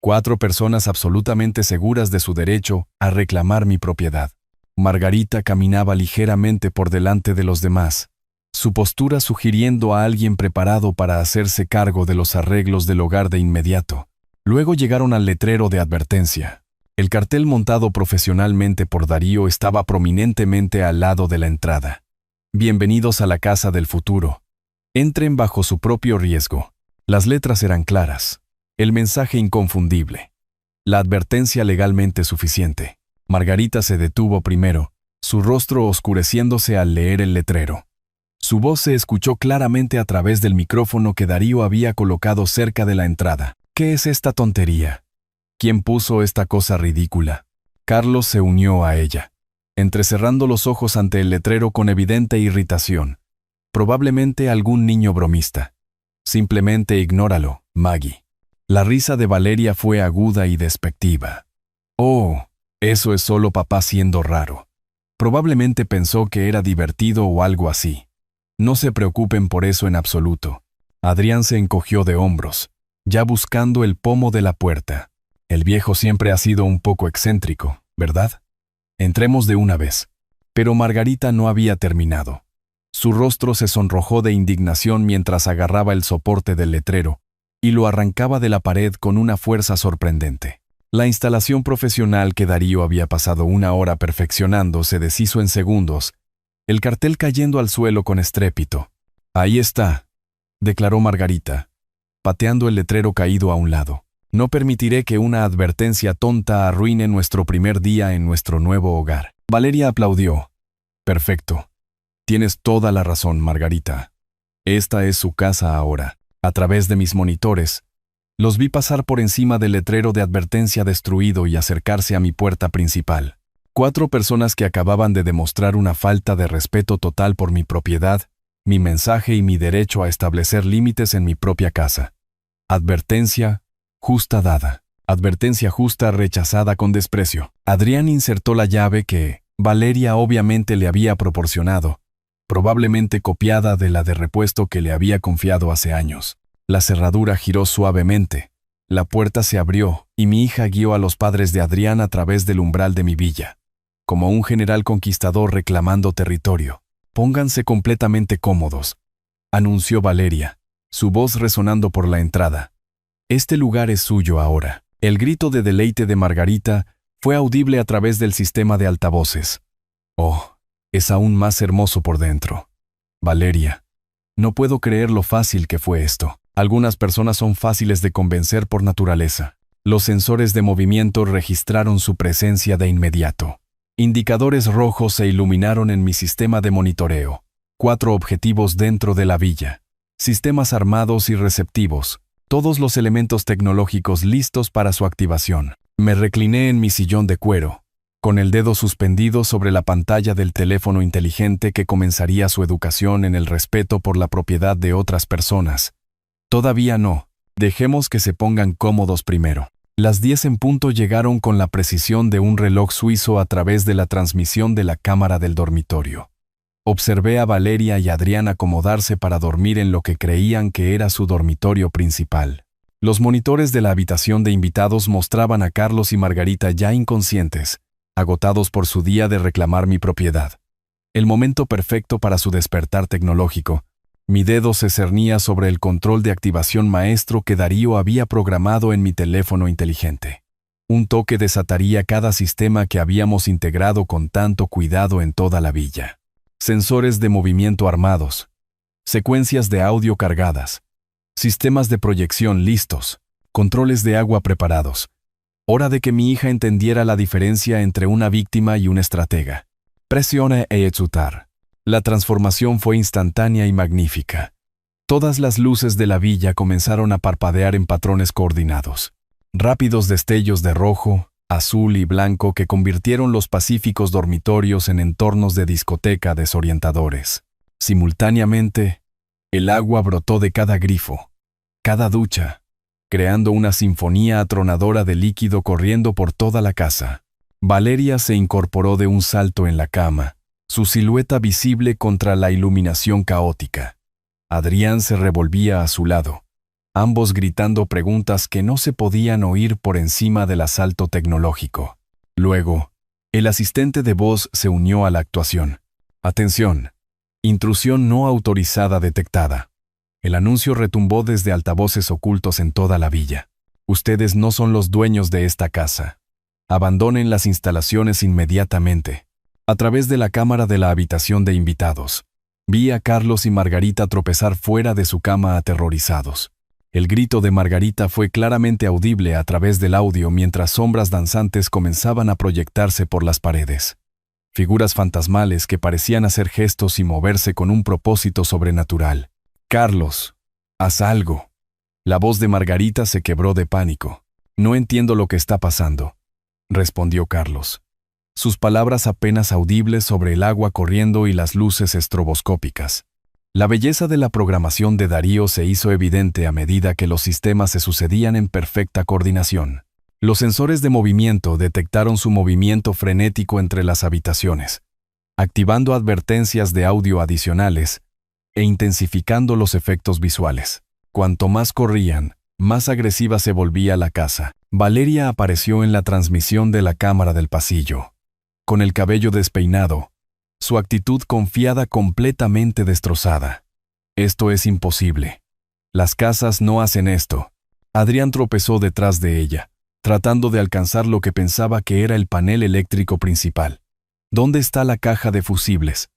[SPEAKER 1] 4 personas absolutamente seguras de su derecho a reclamar mi propiedad. Margarita caminaba ligeramente por delante de los demás, su postura sugiriendo a alguien preparado para hacerse cargo de los arreglos del hogar de inmediato. Luego llegaron al letrero de advertencia. El cartel montado profesionalmente por Darío estaba prominentemente al lado de la entrada. Bienvenidos a la casa del futuro. Entren bajo su propio riesgo. Las letras eran claras. El mensaje inconfundible. La advertencia legalmente suficiente. Margarita se detuvo primero, su rostro oscureciéndose al leer el letrero. Su voz se escuchó claramente a través del micrófono que Darío había colocado cerca de la entrada. ¿Qué es esta tontería? ¿Quién puso esta cosa ridícula? Carlos se unió a ella, entrecerrando los ojos ante el letrero con evidente irritación. Probablemente algún niño bromista. Simplemente ignóralo, Maggie. La risa de Valeria fue aguda y despectiva. Oh, eso es solo papá siendo raro. Probablemente pensó que era divertido o algo así. No se preocupen por eso en absoluto. Adrián se encogió de hombros, ya buscando el pomo de la puerta. El viejo siempre ha sido un poco excéntrico, ¿verdad? Entremos de una vez. Pero Margarita no había terminado. Su rostro se sonrojó de indignación mientras agarraba el soporte del letrero y lo arrancaba de la pared con una fuerza sorprendente. La instalación profesional que Darío había pasado 1 hora perfeccionando se deshizo en segundos, el cartel cayendo al suelo con estrépito. «Ahí está», declaró Margarita, pateando el letrero caído a un lado. «No permitiré que una advertencia tonta arruine nuestro primer día en nuestro nuevo hogar». Valeria aplaudió. «Perfecto. Tienes toda la razón, Margarita. Esta es su casa ahora». A través de mis monitores, los vi pasar por encima del letrero de advertencia destruido y acercarse a mi puerta principal. 4 personas que acababan de demostrar una falta de respeto total por mi propiedad, mi mensaje y mi derecho a establecer límites en mi propia casa. Advertencia justa dada. Advertencia justa rechazada con desprecio. Adrián insertó la llave que Valeria obviamente le había proporcionado, probablemente copiada de la de repuesto que le había confiado hace años. La cerradura giró suavemente, la puerta se abrió y mi hija guió a los padres de Adrián a través del umbral de mi villa, como un general conquistador reclamando territorio. «Pónganse completamente cómodos», anunció Valeria, su voz resonando por la entrada. «Este lugar es suyo ahora». El grito de deleite de Margarita fue audible a través del sistema de altavoces. «Oh, es aún más hermoso por dentro. Valeria, no puedo creer lo fácil que fue esto. Algunas personas son fáciles de convencer por naturaleza». Los sensores de movimiento registraron su presencia de inmediato. Indicadores rojos se iluminaron en mi sistema de monitoreo. 4 objetivos dentro de la villa. Sistemas armados y receptivos. Todos los elementos tecnológicos listos para su activación. Me recliné en mi sillón de cuero, con el dedo suspendido sobre la pantalla del teléfono inteligente que comenzaría su educación en el respeto por la propiedad de otras personas. Todavía no. Dejemos que se pongan cómodos primero. Las 10 en punto llegaron con la precisión de un reloj suizo a través de la transmisión de la cámara del dormitorio. Observé a Valeria y Adrián acomodarse para dormir en lo que creían que era su dormitorio principal. Los monitores de la habitación de invitados mostraban a Carlos y Margarita ya inconscientes, agotados por su día de reclamar mi propiedad. El momento perfecto para su despertar tecnológico. Mi dedo se cernía sobre el control de activación maestro que Darío había programado en mi teléfono inteligente. Un toque desataría cada sistema que habíamos integrado con tanto cuidado en toda la villa. Sensores de movimiento armados. Secuencias de audio cargadas. Sistemas de proyección listos. Controles de agua preparados. Hora de que mi hija entendiera la diferencia entre una víctima y un estratega. Presiona e exultar. La transformación fue instantánea y magnífica. Todas las luces de la villa comenzaron a parpadear en patrones coordinados. Rápidos destellos de rojo, azul y blanco que convirtieron los pacíficos dormitorios en entornos de discoteca desorientadores. Simultáneamente, el agua brotó de cada grifo, cada ducha, creando una sinfonía atronadora de líquido corriendo por toda la casa. Valeria se incorporó de un salto en la cama, su silueta visible contra la iluminación caótica. Adrián se revolvía a su lado, ambos gritando preguntas que no se podían oír por encima del asalto tecnológico. Luego, el asistente de voz se unió a la actuación. Atención, intrusión no autorizada detectada. El anuncio retumbó desde altavoces ocultos en toda la villa. Ustedes no son los dueños de esta casa. Abandonen las instalaciones inmediatamente. A través de la cámara de la habitación de invitados, vi a Carlos y Margarita tropezar fuera de su cama aterrorizados. El grito de Margarita fue claramente audible a través del audio mientras sombras danzantes comenzaban a proyectarse por las paredes. Figuras fantasmales que parecían hacer gestos y moverse con un propósito sobrenatural. «Carlos, haz algo». La voz de Margarita se quebró de pánico. «No entiendo lo que está pasando», respondió Carlos. Sus palabras apenas audibles sobre el agua corriendo y las luces estroboscópicas. La belleza de la programación de Darío se hizo evidente a medida que los sistemas se sucedían en perfecta coordinación. Los sensores de movimiento detectaron su movimiento frenético entre las habitaciones, activando advertencias de audio adicionales e intensificando los efectos visuales. Cuanto más corrían, más agresiva se volvía la casa. Valeria apareció en la transmisión de la cámara del pasillo, con el cabello despeinado, su actitud confiada completamente destrozada. «Esto es imposible. Las casas no hacen esto». Adrián tropezó detrás de ella, tratando de alcanzar lo que pensaba que era el panel eléctrico principal. «¿Dónde está la caja de fusibles?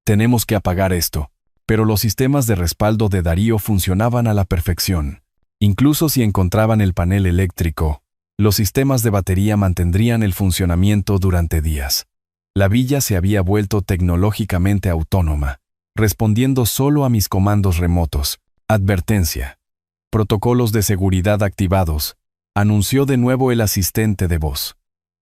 [SPEAKER 1] Tenemos que apagar esto». Pero los sistemas de respaldo de Darío funcionaban a la perfección. Incluso si encontraban el panel eléctrico, los sistemas de batería mantendrían el funcionamiento durante días. La villa se había vuelto tecnológicamente autónoma, respondiendo solo a mis comandos remotos. Advertencia. Protocolos de seguridad activados, anunció de nuevo el asistente de voz.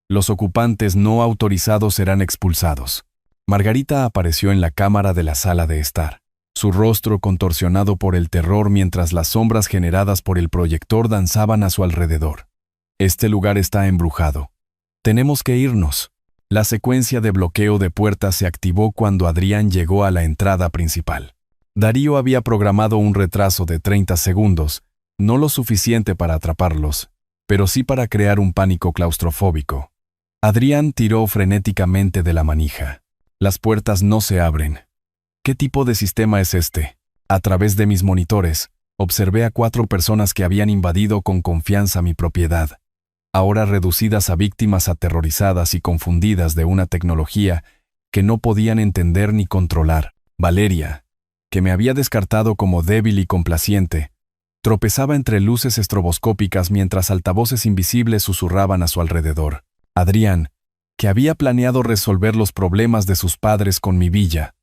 [SPEAKER 1] Los ocupantes no autorizados serán expulsados. Margarita apareció en la cámara de la sala de estar, su rostro contorsionado por el terror mientras las sombras generadas por el proyector danzaban a su alrededor. «Este lugar está embrujado. Tenemos que irnos». La secuencia de bloqueo de puertas se activó cuando Adrián llegó a la entrada principal. Darío había programado un retraso de 30 segundos, no lo suficiente para atraparlos, pero sí para crear un pánico claustrofóbico. Adrián tiró frenéticamente de la manija. «Las puertas no se abren». «¿Qué tipo de sistema es este?» A través de mis monitores, observé a 4 personas que habían invadido con confianza mi propiedad, ahora reducidas a víctimas aterrorizadas y confundidas de una tecnología que no podían entender ni controlar. Valeria, que me había descartado como débil y complaciente, tropezaba entre luces estroboscópicas mientras altavoces invisibles susurraban a su alrededor. Adrián, que había planeado resolver los problemas de sus padres con mi villa,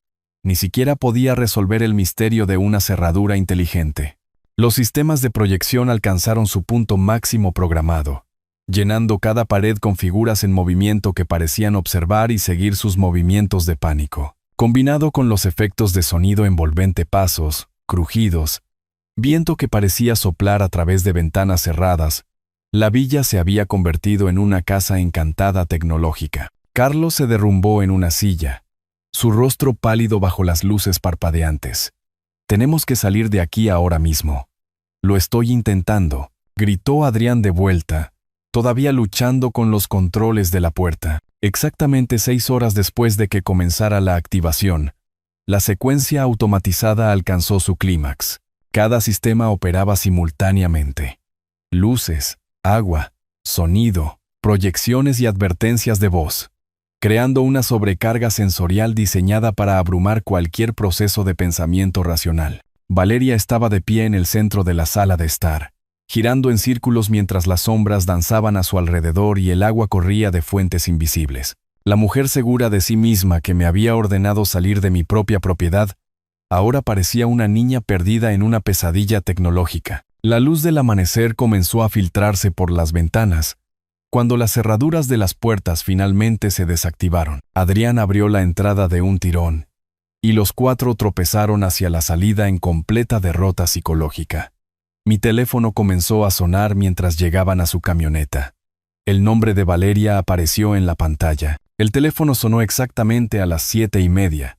[SPEAKER 1] ni siquiera podía resolver el misterio de una cerradura inteligente. Los sistemas de proyección alcanzaron su punto máximo programado, llenando cada pared con figuras en movimiento que parecían observar y seguir sus movimientos de pánico. Combinado con los efectos de sonido envolvente, pasos, crujidos, viento que parecía soplar a través de ventanas cerradas, la villa se había convertido en una casa encantada tecnológica. Carlos se derrumbó en una silla, su rostro pálido bajo las luces parpadeantes. «Tenemos que salir de aquí ahora mismo». «Lo estoy intentando», gritó Adrián de vuelta, todavía luchando con los controles de la puerta. Exactamente 6 horas después de que comenzara la activación, la secuencia automatizada alcanzó su clímax. Cada sistema operaba simultáneamente. Luces, agua, sonido, proyecciones y advertencias de voz, creando una sobrecarga sensorial diseñada para abrumar cualquier proceso de pensamiento racional. Valeria estaba de pie en el centro de la sala de estar, girando en círculos mientras las sombras danzaban a su alrededor y el agua corría de fuentes invisibles. La mujer segura de sí misma que me había ordenado salir de mi propia propiedad, ahora parecía una niña perdida en una pesadilla tecnológica. La luz del amanecer comenzó a filtrarse por las ventanas, Cuando las cerraduras de las puertas finalmente se desactivaron, Adrián abrió la entrada de un tirón, y los 4 tropezaron hacia la salida en completa derrota psicológica. Mi teléfono comenzó a sonar mientras llegaban a su camioneta. El nombre de Valeria apareció en la pantalla. El teléfono sonó exactamente a las 7:30,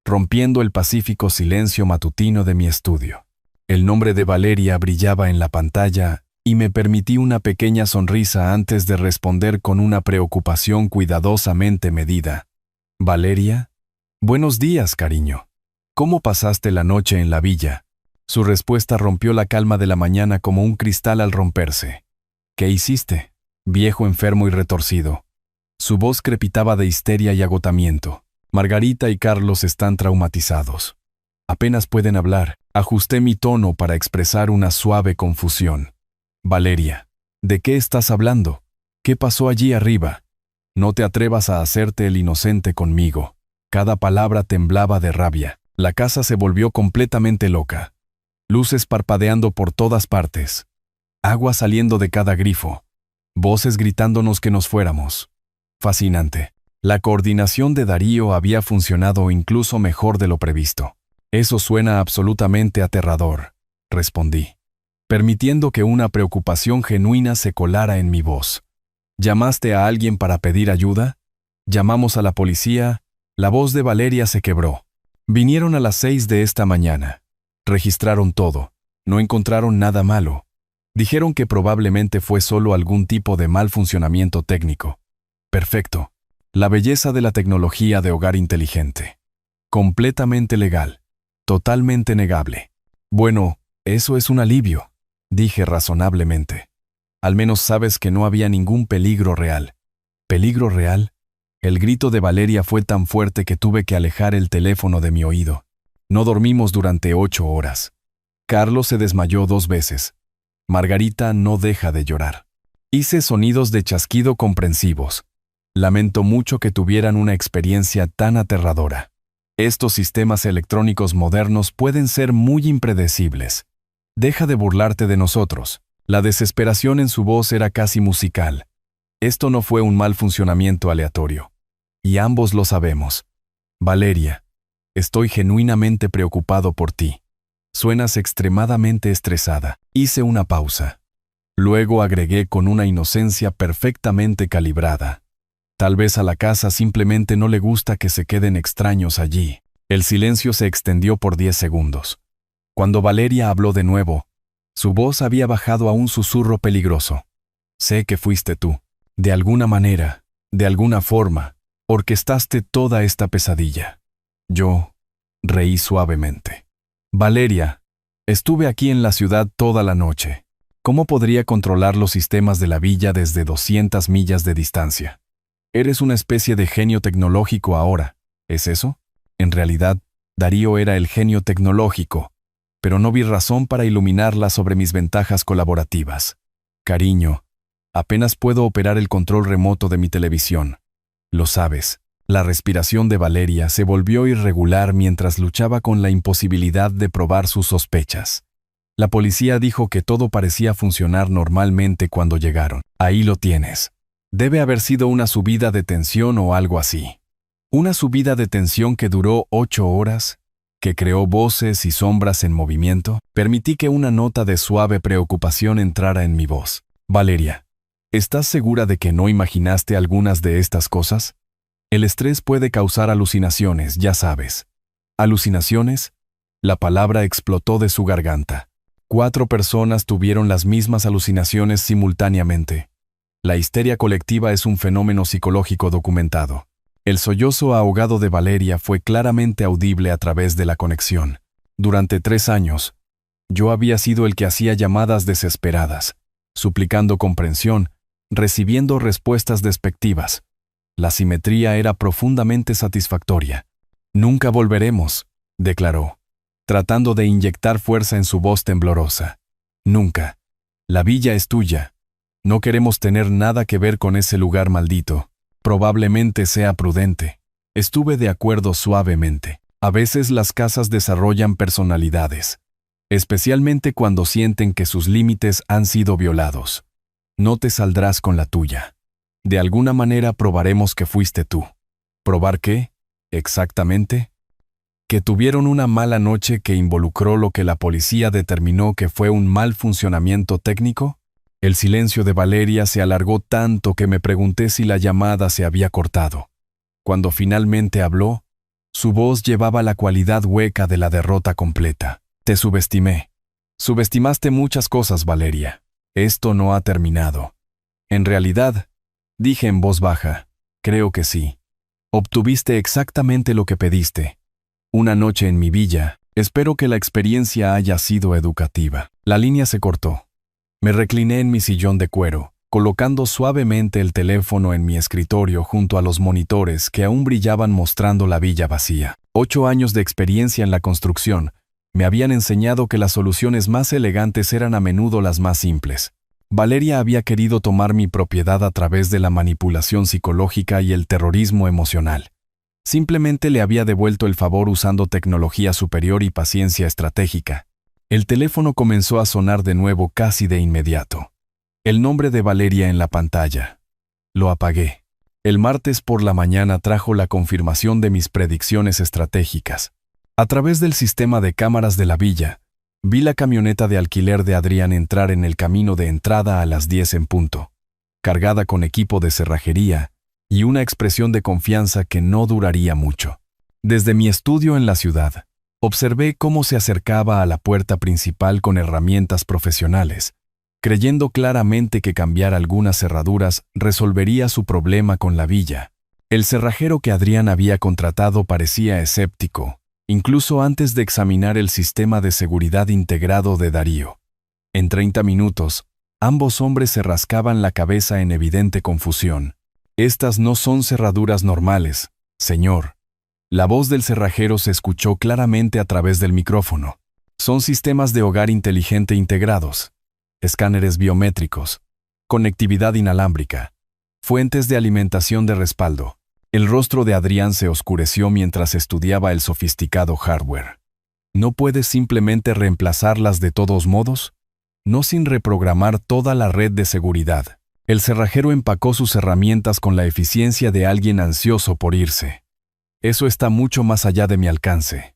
[SPEAKER 1] rompiendo el pacífico silencio matutino de mi estudio. El nombre de Valeria brillaba en la pantalla y me permití una pequeña sonrisa antes de responder con una preocupación cuidadosamente medida. «¿Valeria? Buenos días, cariño. ¿Cómo pasaste la noche en la villa?» Su respuesta rompió la calma de la mañana como un cristal al romperse. «¿Qué hiciste, viejo enfermo y retorcido?» Su voz crepitaba de histeria y agotamiento. «Margarita y Carlos están traumatizados. Apenas pueden hablar». Ajusté mi tono para expresar una suave confusión. «Valeria, ¿de qué estás hablando? ¿Qué pasó allí arriba? No te atrevas a hacerte el inocente conmigo». Cada palabra temblaba de rabia. La casa se volvió completamente loca. Luces parpadeando por todas partes. Agua saliendo de cada grifo. Voces gritándonos que nos fuéramos. Fascinante. La coordinación de Darío había funcionado incluso mejor de lo previsto. «Eso suena absolutamente aterrador», respondí, permitiendo que una preocupación genuina se colara en mi voz. «¿Llamaste a alguien para pedir ayuda? Llamamos a la policía». La voz de Valeria se quebró. «Vinieron a las 6 de esta mañana. Registraron todo. No encontraron nada malo. Dijeron que probablemente fue solo algún tipo de mal funcionamiento técnico». Perfecto. La belleza de la tecnología de hogar inteligente. Completamente legal. Totalmente negable. «Bueno, eso es un alivio», dije razonablemente. «Al menos sabes que no había ningún peligro real». «¿Peligro real?» El grito de Valeria fue tan fuerte que tuve que alejar el teléfono de mi oído. No dormimos durante 8 horas. Carlos se desmayó 2 veces. Margarita no deja de llorar. Hice sonidos de chasquido comprensivos. Lamento mucho que tuvieran una experiencia tan aterradora. Estos sistemas electrónicos modernos pueden ser muy impredecibles. Deja de burlarte de nosotros. La desesperación en su voz era casi musical. Esto no fue un mal funcionamiento aleatorio. Y ambos lo sabemos. Valeria, estoy genuinamente preocupado por ti. Suenas extremadamente estresada. Hice una pausa. Luego agregué con una inocencia perfectamente calibrada. Tal vez a la casa simplemente no le gusta que se queden extraños allí. El silencio se extendió por 10 segundos. Cuando Valeria habló de nuevo, su voz había bajado a un susurro peligroso. «Sé que fuiste tú. De alguna manera, de alguna forma, orquestaste toda esta pesadilla». Yo reí suavemente. «Valeria, estuve aquí en la ciudad toda la noche. ¿Cómo podría controlar los sistemas de la villa desde 200 millas de distancia? Eres una especie de genio tecnológico ahora, ¿es eso?» En realidad, Darío era el genio tecnológico, pero no vi razón para iluminarla sobre mis ventajas colaborativas. «Cariño, apenas puedo operar el control remoto de mi televisión. Lo sabes». La respiración de Valeria se volvió irregular mientras luchaba con la imposibilidad de probar sus sospechas. La policía dijo que todo parecía funcionar normalmente cuando llegaron. Ahí lo tienes. Debe haber sido una subida de tensión o algo así. Una subida de tensión que duró 8 horas, que creó voces y sombras en movimiento. Permití que una nota de suave preocupación entrara en mi voz. «Valeria, ¿estás segura de que no imaginaste algunas de estas cosas? El estrés puede causar alucinaciones, ya sabes». ¿Alucinaciones? La palabra explotó de su garganta. 4 personas tuvieron las mismas alucinaciones simultáneamente. La histeria colectiva es un fenómeno psicológico documentado. El sollozo ahogado de Valeria fue claramente audible a través de la conexión. Durante 3 años, yo había sido el que hacía llamadas desesperadas, suplicando comprensión, recibiendo respuestas despectivas. La simetría era profundamente satisfactoria. «Nunca volveremos», declaró, tratando de inyectar fuerza en su voz temblorosa. «Nunca. La villa es tuya. No queremos tener nada que ver con ese lugar maldito. Probablemente sea prudente». Estuve de acuerdo suavemente. A veces las casas desarrollan personalidades, especialmente cuando sienten que sus límites han sido violados. No te saldrás con la tuya. De alguna manera probaremos que fuiste tú. ¿Probar qué? Exactamente. Que tuvieron una mala noche que involucró lo que la policía determinó que fue un mal funcionamiento técnico. El silencio de Valeria se alargó tanto que me pregunté si la llamada se había cortado. Cuando finalmente habló, su voz llevaba la cualidad hueca de la derrota completa. Te subestimé. Subestimaste muchas cosas, Valeria. Esto no ha terminado. En realidad, dije en voz baja, creo que sí. Obtuviste exactamente lo que pediste. Una noche en mi villa. Espero que la experiencia haya sido educativa. La línea se cortó. Me recliné en mi sillón de cuero, colocando suavemente el teléfono en mi escritorio junto a los monitores que aún brillaban mostrando la villa vacía. 8 años de experiencia en la construcción me habían enseñado que las soluciones más elegantes eran a menudo las más simples. Valeria había querido tomar mi propiedad a través de la manipulación psicológica y el terrorismo emocional. Simplemente le había devuelto el favor usando tecnología superior y paciencia estratégica. El teléfono comenzó a sonar de nuevo casi de inmediato. El nombre de Valeria en la pantalla. Lo apagué. El martes por la mañana trajo la confirmación de mis predicciones estratégicas. A través del sistema de cámaras de la villa, vi la camioneta de alquiler de Adrián entrar en el camino de entrada a las 10 en punto, cargada con equipo de cerrajería y una expresión de confianza que no duraría mucho. Desde mi estudio en la ciudad, observé cómo se acercaba a la puerta principal con herramientas profesionales, creyendo claramente que cambiar algunas cerraduras resolvería su problema con la villa. El cerrajero que Adrián había contratado parecía escéptico, incluso antes de examinar el sistema de seguridad integrado de Darío. En 30 minutos, ambos hombres se rascaban la cabeza en evidente confusión. Estas no son cerraduras normales, señor. La voz del cerrajero se escuchó claramente a través del micrófono. Son sistemas de hogar inteligente integrados, escáneres biométricos, conectividad inalámbrica, fuentes de alimentación de respaldo. El rostro de Adrián se oscureció mientras estudiaba el sofisticado hardware. ¿No puedes simplemente reemplazarlas de todos modos? No sin reprogramar toda la red de seguridad. El cerrajero empacó sus herramientas con la eficiencia de alguien ansioso por irse. Eso está mucho más allá de mi alcance.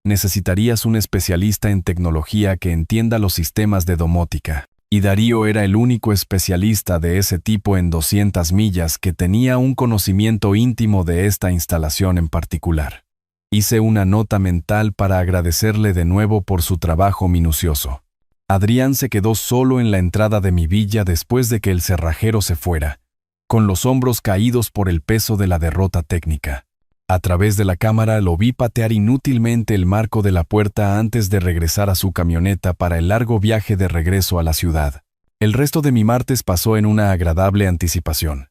[SPEAKER 1] Necesitarías un especialista en tecnología que entienda los sistemas de domótica. Y Darío era el único especialista de ese tipo en 200 millas que tenía un conocimiento íntimo de esta instalación en particular. Hice una nota mental para agradecerle de nuevo por su trabajo minucioso. Adrián se quedó solo en la entrada de mi villa después de que el cerrajero se fuera, con los hombros caídos por el peso de la derrota técnica. A través de la cámara lo vi patear inútilmente el marco de la puerta antes de regresar a su camioneta para el largo viaje de regreso a la ciudad. El resto de mi martes pasó en una agradable anticipación.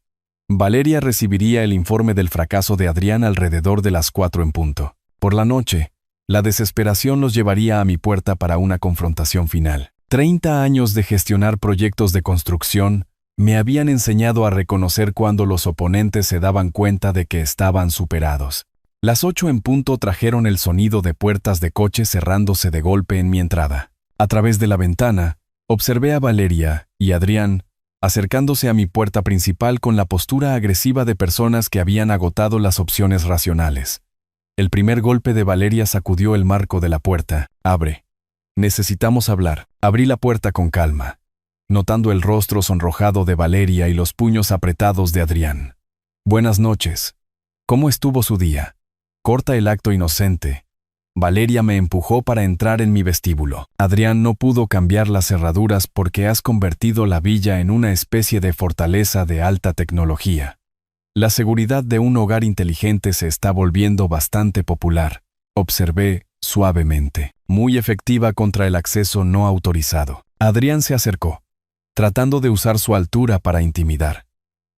[SPEAKER 1] Valeria recibiría el informe del fracaso de Adrián alrededor de las 4 en punto. Por la noche, la desesperación los llevaría a mi puerta para una confrontación final. 30 años de gestionar proyectos de construcción me habían enseñado a reconocer cuando los oponentes se daban cuenta de que estaban superados. Las 8 en punto trajeron el sonido de puertas de coche cerrándose de golpe en mi entrada. A través de la ventana, observé a Valeria y Adrián acercándose a mi puerta principal con la postura agresiva de personas que habían agotado las opciones racionales. El primer golpe de Valeria sacudió el marco de la puerta. «Abre. Necesitamos hablar». Abrí la puerta con calma, notando el rostro sonrojado de Valeria y los puños apretados de Adrián. «Buenas noches. ¿Cómo estuvo su día?» Corta el acto inocente. Valeria me empujó para entrar en mi vestíbulo. «Adrián, no pudo cambiar las cerraduras porque has convertido la villa en una especie de fortaleza de alta tecnología. La seguridad de un hogar inteligente se está volviendo bastante popular», observé suavemente. «Muy efectiva contra el acceso no autorizado». Adrián se acercó, tratando de usar su altura para intimidar.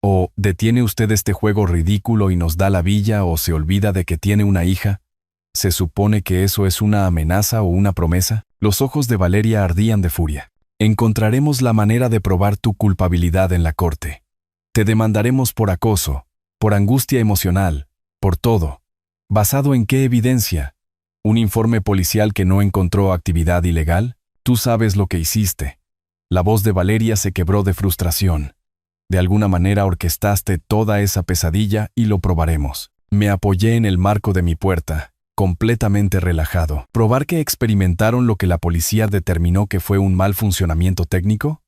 [SPEAKER 1] «¿O detiene usted este juego ridículo y nos da la villa o se olvida de que tiene una hija? ¿Se supone que eso es una amenaza o una promesa?» Los ojos de Valeria ardían de furia. «Encontraremos la manera de probar tu culpabilidad en la corte. Te demandaremos por acoso, por angustia emocional, por todo. ¿Basado en qué evidencia? ¿Un informe policial que no encontró actividad ilegal? Tú sabes lo que hiciste. La voz de Valeria se quebró de frustración. De alguna manera orquestaste toda esa pesadilla y lo probaremos. Me apoyé en el marco de mi puerta, completamente relajado. ¿Probar que experimentaron lo que la policía determinó que fue un mal funcionamiento técnico?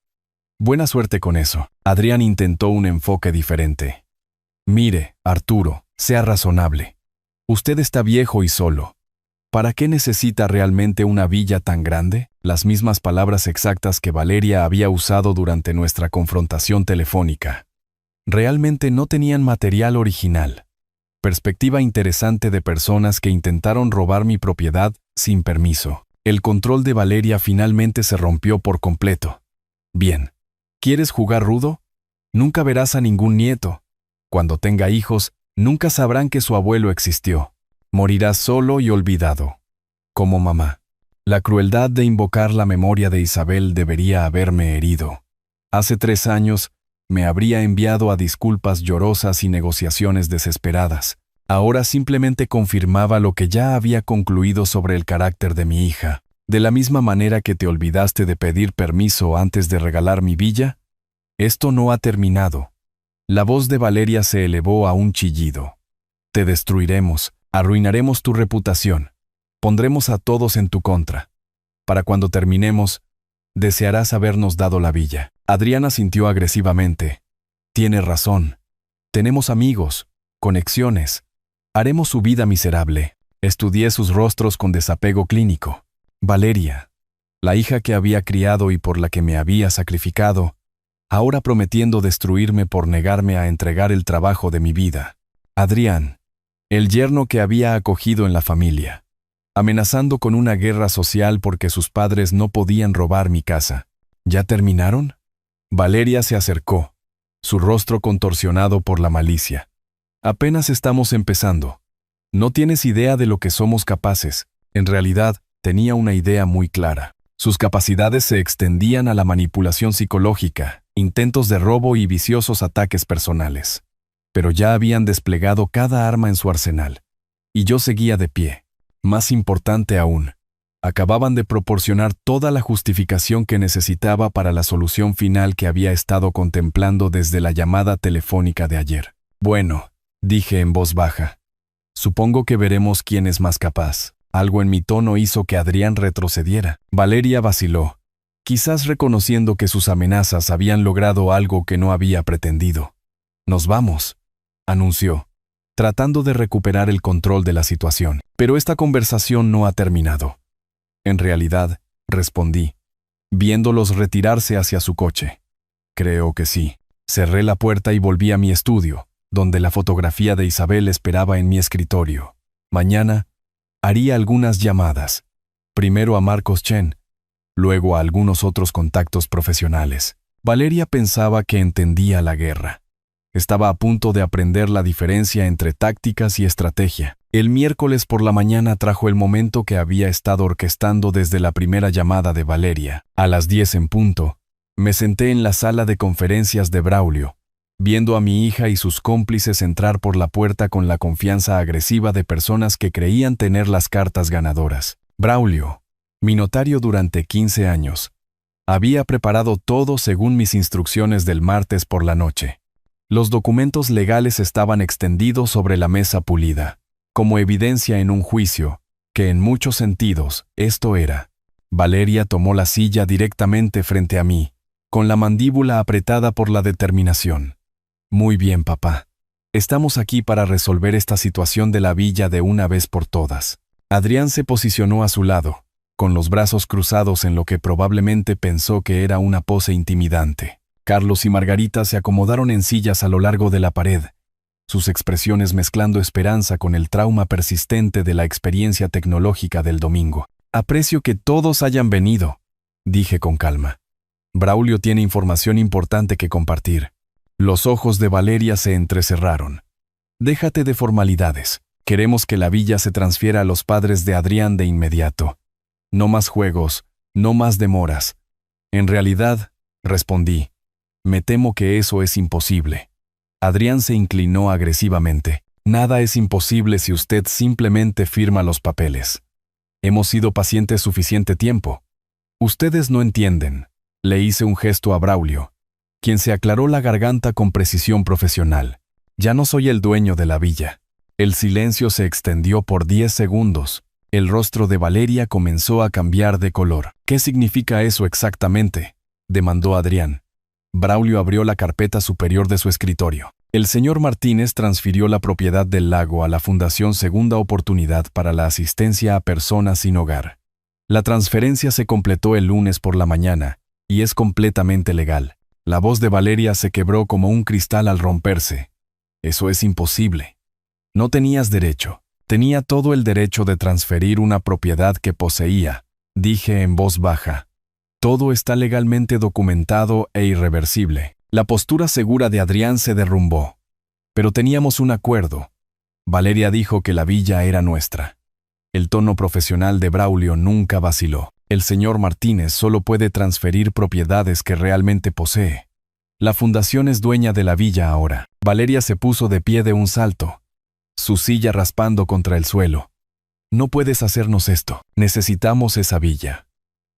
[SPEAKER 1] Buena suerte con eso. Adrián intentó un enfoque diferente. Mire, Arturo, sea razonable. Usted está viejo y solo. ¿Para qué necesita realmente una villa tan grande? Las mismas palabras exactas que Valeria había usado durante nuestra confrontación telefónica. Realmente no tenían material original. Perspectiva interesante de personas que intentaron robar mi propiedad sin permiso. El control de Valeria finalmente se rompió por completo. Bien. ¿Quieres jugar rudo? Nunca verás a ningún nieto. Cuando tenga hijos, nunca sabrán que su abuelo existió. Morirás solo y olvidado. Como mamá. La crueldad de invocar la memoria de Isabel debería haberme herido. Hace 3 años, me habría enviado a disculpas llorosas y negociaciones desesperadas. Ahora simplemente confirmaba lo que ya había concluido sobre el carácter de mi hija. De la misma manera que te olvidaste de pedir permiso antes de regalar mi villa, esto no ha terminado. La voz de Valeria se elevó a un chillido. Te destruiremos, arruinaremos tu reputación. Pondremos a todos en tu contra. Para cuando terminemos, desearás habernos dado la villa. Adriana sintió agresivamente. Tiene razón. Tenemos amigos, conexiones. Haremos su vida miserable. Estudié sus rostros con desapego clínico. Valeria, la hija que había criado y por la que me había sacrificado, ahora prometiendo destruirme por negarme a entregar el trabajo de mi vida. Adrián, el yerno que había acogido en la familia, amenazando con una guerra social porque sus padres no podían robar mi casa. ¿Ya terminaron? Valeria se acercó, su rostro contorsionado por la malicia. Apenas estamos empezando. No tienes idea de lo que somos capaces. En realidad, tenía una idea muy clara. Sus capacidades se extendían a la manipulación psicológica, intentos de robo y viciosos ataques personales. Pero ya habían desplegado cada arma en su arsenal. Y yo seguía de pie. Más importante aún, acababan de proporcionar toda la justificación que necesitaba para la solución final que había estado contemplando desde la llamada telefónica de ayer. Bueno, dije en voz baja. Supongo que veremos quién es más capaz. Algo en mi tono hizo que Adrián retrocediera. Valeria vaciló, quizás reconociendo que sus amenazas habían logrado algo que no había pretendido. «Nos vamos», anunció, tratando de recuperar el control de la situación. Pero esta conversación no ha terminado. En realidad, respondí, viéndolos retirarse hacia su coche. Creo que sí. Cerré la puerta y volví a mi estudio, donde la fotografía de Isabel esperaba en mi escritorio. Mañana, haría algunas llamadas, primero a Marcos Chen, luego a algunos otros contactos profesionales. Valeria pensaba que entendía la guerra. Estaba a punto de aprender la diferencia entre tácticas y estrategia. El miércoles por la mañana trajo el momento que había estado orquestando desde la primera llamada de Valeria. A las 10 en punto, me senté en la sala de conferencias de Braulio, viendo a mi hija y sus cómplices entrar por la puerta con la confianza agresiva de personas que creían tener las cartas ganadoras. Braulio, mi notario durante 15 años, había preparado todo según mis instrucciones del martes por la noche. Los documentos legales estaban extendidos sobre la mesa pulida, como evidencia en un juicio, que en muchos sentidos, esto era. Valeria tomó la silla directamente frente a mí, con la mandíbula apretada por la determinación. Muy bien, papá. Estamos aquí para resolver esta situación de la villa de una vez por todas. Adrián se posicionó a su lado, con los brazos cruzados en lo que probablemente pensó que era una pose intimidante. Carlos y Margarita se acomodaron en sillas a lo largo de la pared, sus expresiones mezclando esperanza con el trauma persistente de la experiencia tecnológica del domingo. Aprecio que todos hayan venido, dije con calma. Braulio tiene información importante que compartir. Los ojos de Valeria se entrecerraron. Déjate de formalidades. Queremos que la villa se transfiera a los padres de Adrián de inmediato. No más juegos, no más demoras. En realidad, respondí, me temo que eso es imposible. Adrián se inclinó agresivamente. Nada es imposible si usted simplemente firma los papeles. Hemos sido pacientes suficiente tiempo. Ustedes no entienden. Le hice un gesto a Braulio, quien se aclaró la garganta con precisión profesional. Ya no soy el dueño de la villa. El silencio se extendió por 10 segundos. El rostro de Valeria comenzó a cambiar de color. ¿Qué significa eso exactamente?, demandó Adrián. Braulio abrió la carpeta superior de su escritorio. El señor Martínez transfirió la propiedad del lago a la Fundación Segunda Oportunidad para la asistencia a personas sin hogar. La transferencia se completó el lunes por la mañana y es completamente legal. La voz de Valeria se quebró como un cristal al romperse. Eso es imposible. No tenías derecho. Tenía todo el derecho de transferir una propiedad que poseía, dije en voz baja. Todo está legalmente documentado e irreversible. La postura segura de Adrián se derrumbó. Pero teníamos un acuerdo. Valeria dijo que la villa era nuestra. El tono profesional de Braulio nunca vaciló. El señor Martínez solo puede transferir propiedades que realmente posee. La fundación es dueña de la villa ahora. Valeria se puso de pie de un salto, su silla raspando contra el suelo. No puedes hacernos esto. Necesitamos esa villa.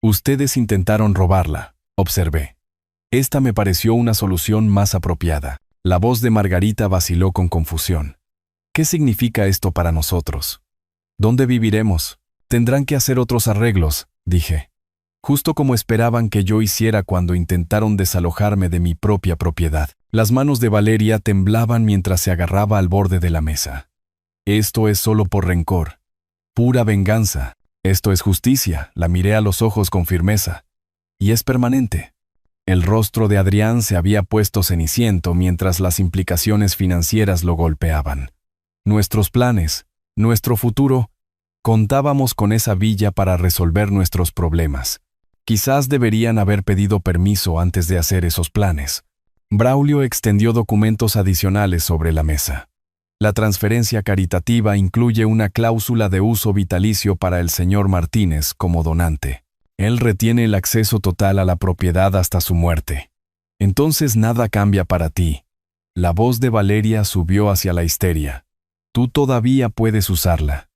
[SPEAKER 1] Ustedes intentaron robarla, observé. Esta me pareció una solución más apropiada. La voz de Margarita vaciló con confusión. ¿Qué significa esto para nosotros? ¿Dónde viviremos? Tendrán que hacer otros arreglos, dije. Justo como esperaban que yo hiciera cuando intentaron desalojarme de mi propia propiedad. Las manos de Valeria temblaban mientras se agarraba al borde de la mesa. Esto es solo por rencor. Pura venganza. Esto es justicia. La miré a los ojos con firmeza. Y es permanente. El rostro de Adrián se había puesto ceniciento mientras las implicaciones financieras lo golpeaban. Nuestros planes, nuestro futuro, contábamos con esa villa para resolver nuestros problemas. Quizás deberían haber pedido permiso antes de hacer esos planes. Braulio extendió documentos adicionales sobre la mesa. La transferencia caritativa incluye una cláusula de uso vitalicio para el señor Martínez como donante. Él retiene el acceso total a la propiedad hasta su muerte. Entonces nada cambia para ti. La voz de Valeria subió hacia la histeria. Tú todavía puedes usarla.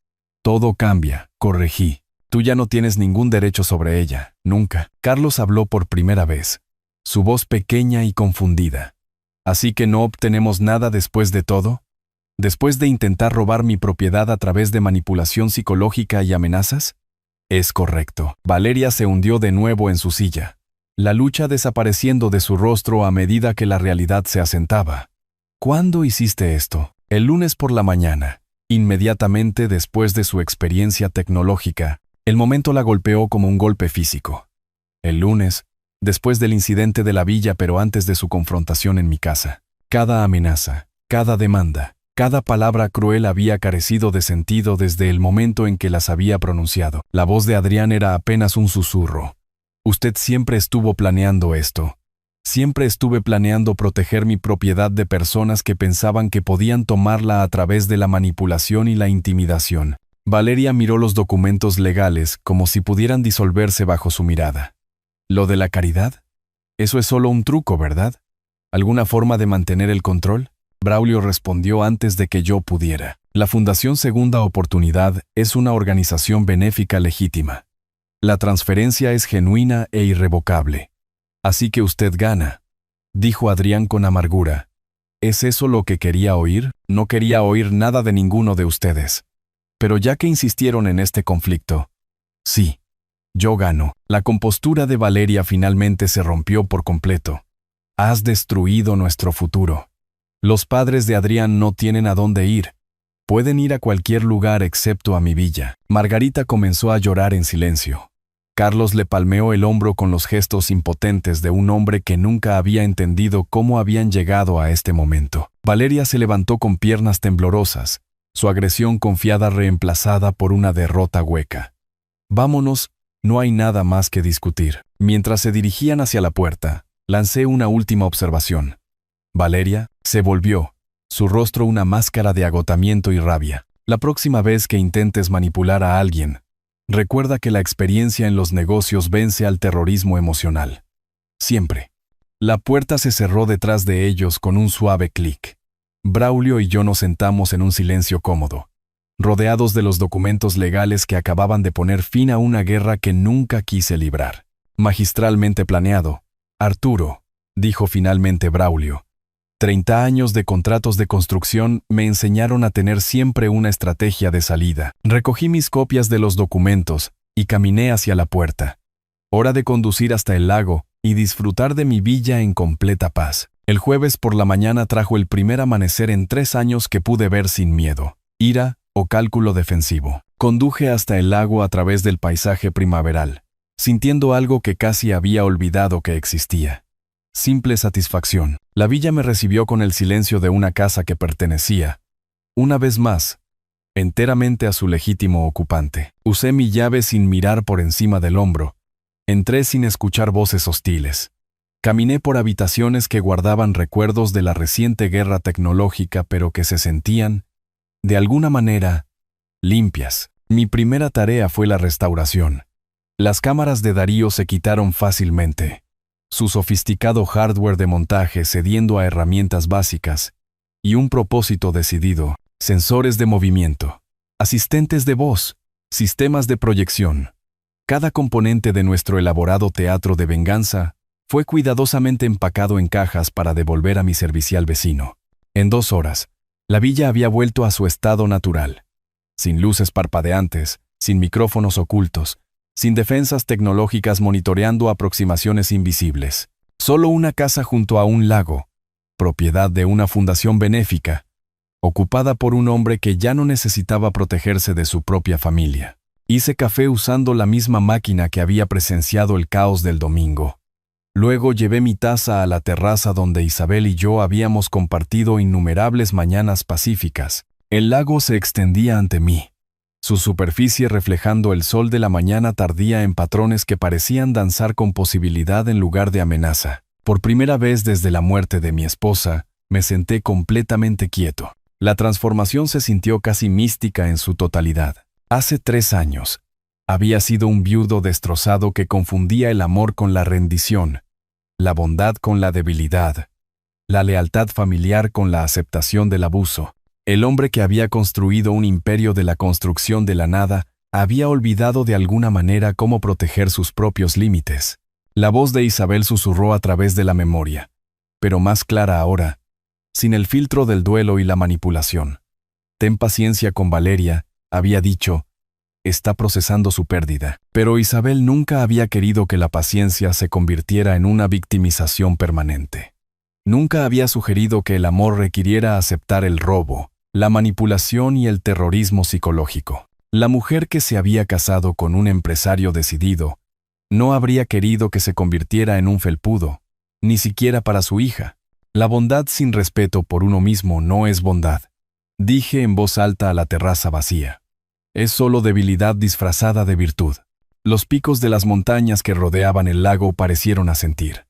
[SPEAKER 1] Todo cambia, corregí. Tú ya no tienes ningún derecho sobre ella, nunca. Carlos habló por primera vez, su voz pequeña y confundida. ¿Así que no obtenemos nada después de todo? ¿Después de intentar robar mi propiedad a través de manipulación psicológica y amenazas? Es correcto. Valeria se hundió de nuevo en su silla, la lucha desapareciendo de su rostro a medida que la realidad se asentaba. ¿Cuándo hiciste esto? El lunes por la mañana, inmediatamente después de su experiencia tecnológica. El momento la golpeó como un golpe físico. El lunes, después del incidente de la villa pero antes de su confrontación en mi casa. Cada amenaza, cada demanda, cada palabra cruel había carecido de sentido desde el momento en que las había pronunciado. La voz de Adrián era apenas un susurro. Usted siempre estuvo planeando esto. Siempre estuve planeando proteger mi propiedad de personas que pensaban que podían tomarla a través de la manipulación y la intimidación. Valeria miró los documentos legales como si pudieran disolverse bajo su mirada. ¿Lo de la caridad? Eso es solo un truco, ¿verdad? ¿Alguna forma de mantener el control? Braulio respondió antes de que yo pudiera. La Fundación Segunda Oportunidad es una organización benéfica legítima. La transferencia es genuina e irrevocable. Así que usted gana, dijo Adrián con amargura. ¿Es eso lo que quería oír? No quería oír nada de ninguno de ustedes. Pero ya que insistieron en este conflicto, sí, yo gano. La compostura de Valeria finalmente se rompió por completo. Has destruido nuestro futuro. Los padres de Adrián no tienen a dónde ir. Pueden ir a cualquier lugar excepto a mi villa. Margarita comenzó a llorar en silencio. Carlos le palmeó el hombro con los gestos impotentes de un hombre que nunca había entendido cómo habían llegado a este momento. Valeria se levantó con piernas temblorosas, su agresión confiada reemplazada por una derrota hueca. Vámonos, no hay nada más que discutir. Mientras se dirigían hacia la puerta, lancé una última observación. Valeria se volvió, su rostro una máscara de agotamiento y rabia. La próxima vez que intentes manipular a alguien, recuerda que la experiencia en los negocios vence al terrorismo emocional. Siempre. La puerta se cerró detrás de ellos con un suave clic. Braulio y yo nos sentamos en un silencio cómodo, rodeados de los documentos legales que acababan de poner fin a una guerra que nunca quise librar. Magistralmente planeado. Arturo, dijo finalmente Braulio. 30 años de contratos de construcción me enseñaron a tener siempre una estrategia de salida. Recogí mis copias de los documentos y caminé hacia la puerta. Hora de conducir hasta el lago y disfrutar de mi villa en completa paz. El jueves por la mañana trajo el primer amanecer en 3 años que pude ver sin miedo, ira o cálculo defensivo. Conduje hasta el lago a través del paisaje primaveral, sintiendo algo que casi había olvidado que existía. Simple satisfacción. La villa me recibió con el silencio de una casa que pertenecía, una vez más, enteramente a su legítimo ocupante. Usé mi llave sin mirar por encima del hombro. Entré sin escuchar voces hostiles. Caminé por habitaciones que guardaban recuerdos de la reciente guerra tecnológica, pero que se sentían, de alguna manera, limpias. Mi primera tarea fue la restauración. Las cámaras de Darío se quitaron fácilmente. Su sofisticado hardware de montaje cediendo a herramientas básicas y un propósito decidido, sensores de movimiento, asistentes de voz, sistemas de proyección. Cada componente de nuestro elaborado teatro de venganza fue cuidadosamente empacado en cajas para devolver a mi servicial vecino. En 2 horas, la villa había vuelto a su estado natural, sin luces parpadeantes, sin micrófonos ocultos, sin defensas tecnológicas monitoreando aproximaciones invisibles. Solo una casa junto a un lago, propiedad de una fundación benéfica, ocupada por un hombre que ya no necesitaba protegerse de su propia familia. Hice café usando la misma máquina que había presenciado el caos del domingo. Luego llevé mi taza a la terraza donde Isabel y yo habíamos compartido innumerables mañanas pacíficas. El lago se extendía ante mí, su superficie reflejando el sol de la mañana tardía en patrones que parecían danzar con posibilidad en lugar de amenaza. Por primera vez desde la muerte de mi esposa, me senté completamente quieto. La transformación se sintió casi mística en su totalidad. Hace 3 años, había sido un viudo destrozado que confundía el amor con la rendición, la bondad con la debilidad, la lealtad familiar con la aceptación del abuso. El hombre que había construido un imperio de la construcción de la nada había olvidado de alguna manera cómo proteger sus propios límites. La voz de Isabel susurró a través de la memoria, pero más clara ahora, sin el filtro del duelo y la manipulación. Ten paciencia con Valeria, había dicho, está procesando su pérdida. Pero Isabel nunca había querido que la paciencia se convirtiera en una victimización permanente. Nunca había sugerido que el amor requiriera aceptar el robo, la manipulación y el terrorismo psicológico. La mujer que se había casado con un empresario decidido no habría querido que se convirtiera en un felpudo, ni siquiera para su hija. La bondad sin respeto por uno mismo no es bondad, dije en voz alta a la terraza vacía. Es solo debilidad disfrazada de virtud. Los picos de las montañas que rodeaban el lago parecieron asentir.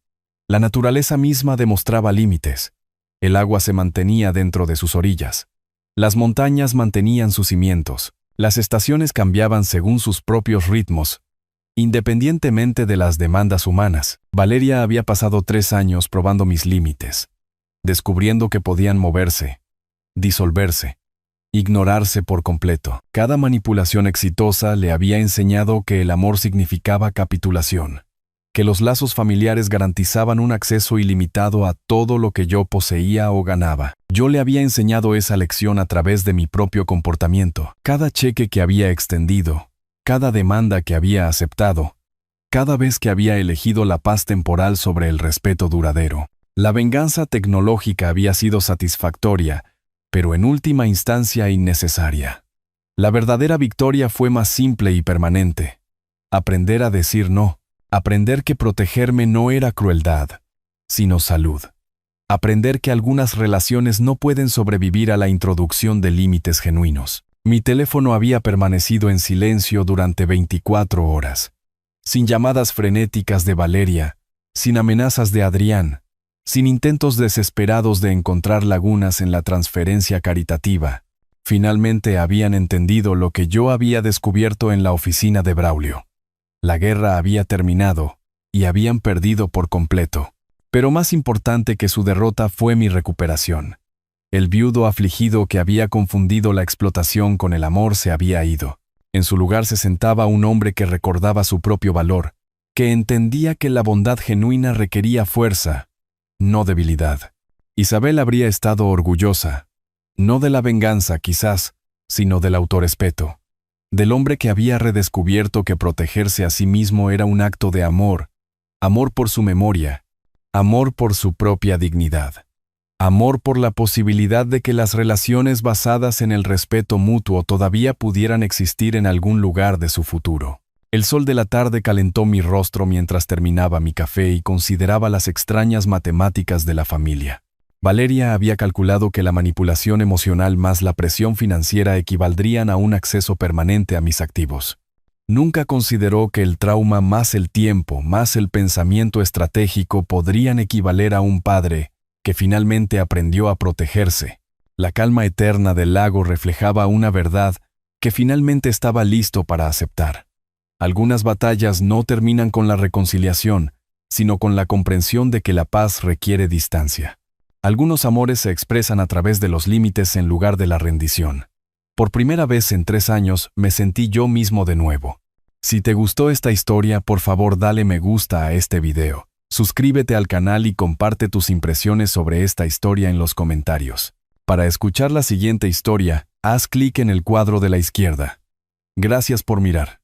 [SPEAKER 1] La naturaleza misma demostraba límites. El agua se mantenía dentro de sus orillas. Las montañas mantenían sus cimientos. Las estaciones cambiaban según sus propios ritmos, independientemente de las demandas humanas. Valeria había pasado 3 años probando mis límites, descubriendo que podían moverse, disolverse, ignorarse por completo. Cada manipulación exitosa le había enseñado que el amor significaba capitulación, que los lazos familiares garantizaban un acceso ilimitado a todo lo que yo poseía o ganaba. Yo le había enseñado esa lección a través de mi propio comportamiento. Cada cheque que había extendido, cada demanda que había aceptado, cada vez que había elegido la paz temporal sobre el respeto duradero. La venganza tecnológica había sido satisfactoria, pero en última instancia innecesaria. La verdadera victoria fue más simple y permanente. Aprender a decir no. Aprender que protegerme no era crueldad, sino salud. Aprender que algunas relaciones no pueden sobrevivir a la introducción de límites genuinos. Mi teléfono había permanecido en silencio durante 24 horas, sin llamadas frenéticas de Valeria, sin amenazas de Adrián, sin intentos desesperados de encontrar lagunas en la transferencia caritativa. Finalmente habían entendido lo que yo había descubierto en la oficina de Braulio. La guerra había terminado y habían perdido por completo. Pero más importante que su derrota fue mi recuperación. El viudo afligido que había confundido la explotación con el amor se había ido. En su lugar se sentaba un hombre que recordaba su propio valor, que entendía que la bondad genuina requería fuerza, no debilidad. Isabel habría estado orgullosa, no de la venganza quizás, sino del autorrespeto, del hombre que había redescubierto que protegerse a sí mismo era un acto de amor, amor por su memoria, amor por su propia dignidad, amor por la posibilidad de que las relaciones basadas en el respeto mutuo todavía pudieran existir en algún lugar de su futuro. El sol de la tarde calentó mi rostro mientras terminaba mi café y consideraba las extrañas matemáticas de la familia. Valeria había calculado que la manipulación emocional más la presión financiera equivaldrían a un acceso permanente a mis activos. Nunca consideró que el trauma más el tiempo, más el pensamiento estratégico podrían equivaler a un padre que finalmente aprendió a protegerse. La calma eterna del lago reflejaba una verdad que finalmente estaba listo para aceptar. Algunas batallas no terminan con la reconciliación, sino con la comprensión de que la paz requiere distancia. Algunos amores se expresan a través de los límites en lugar de la rendición. Por primera vez en 3 años me sentí yo mismo de nuevo. Si te gustó esta historia, por favor dale me gusta a este video. Suscríbete al canal y comparte tus impresiones sobre esta historia en los comentarios. Para escuchar la siguiente historia, haz clic en el cuadro de la izquierda. Gracias por mirar.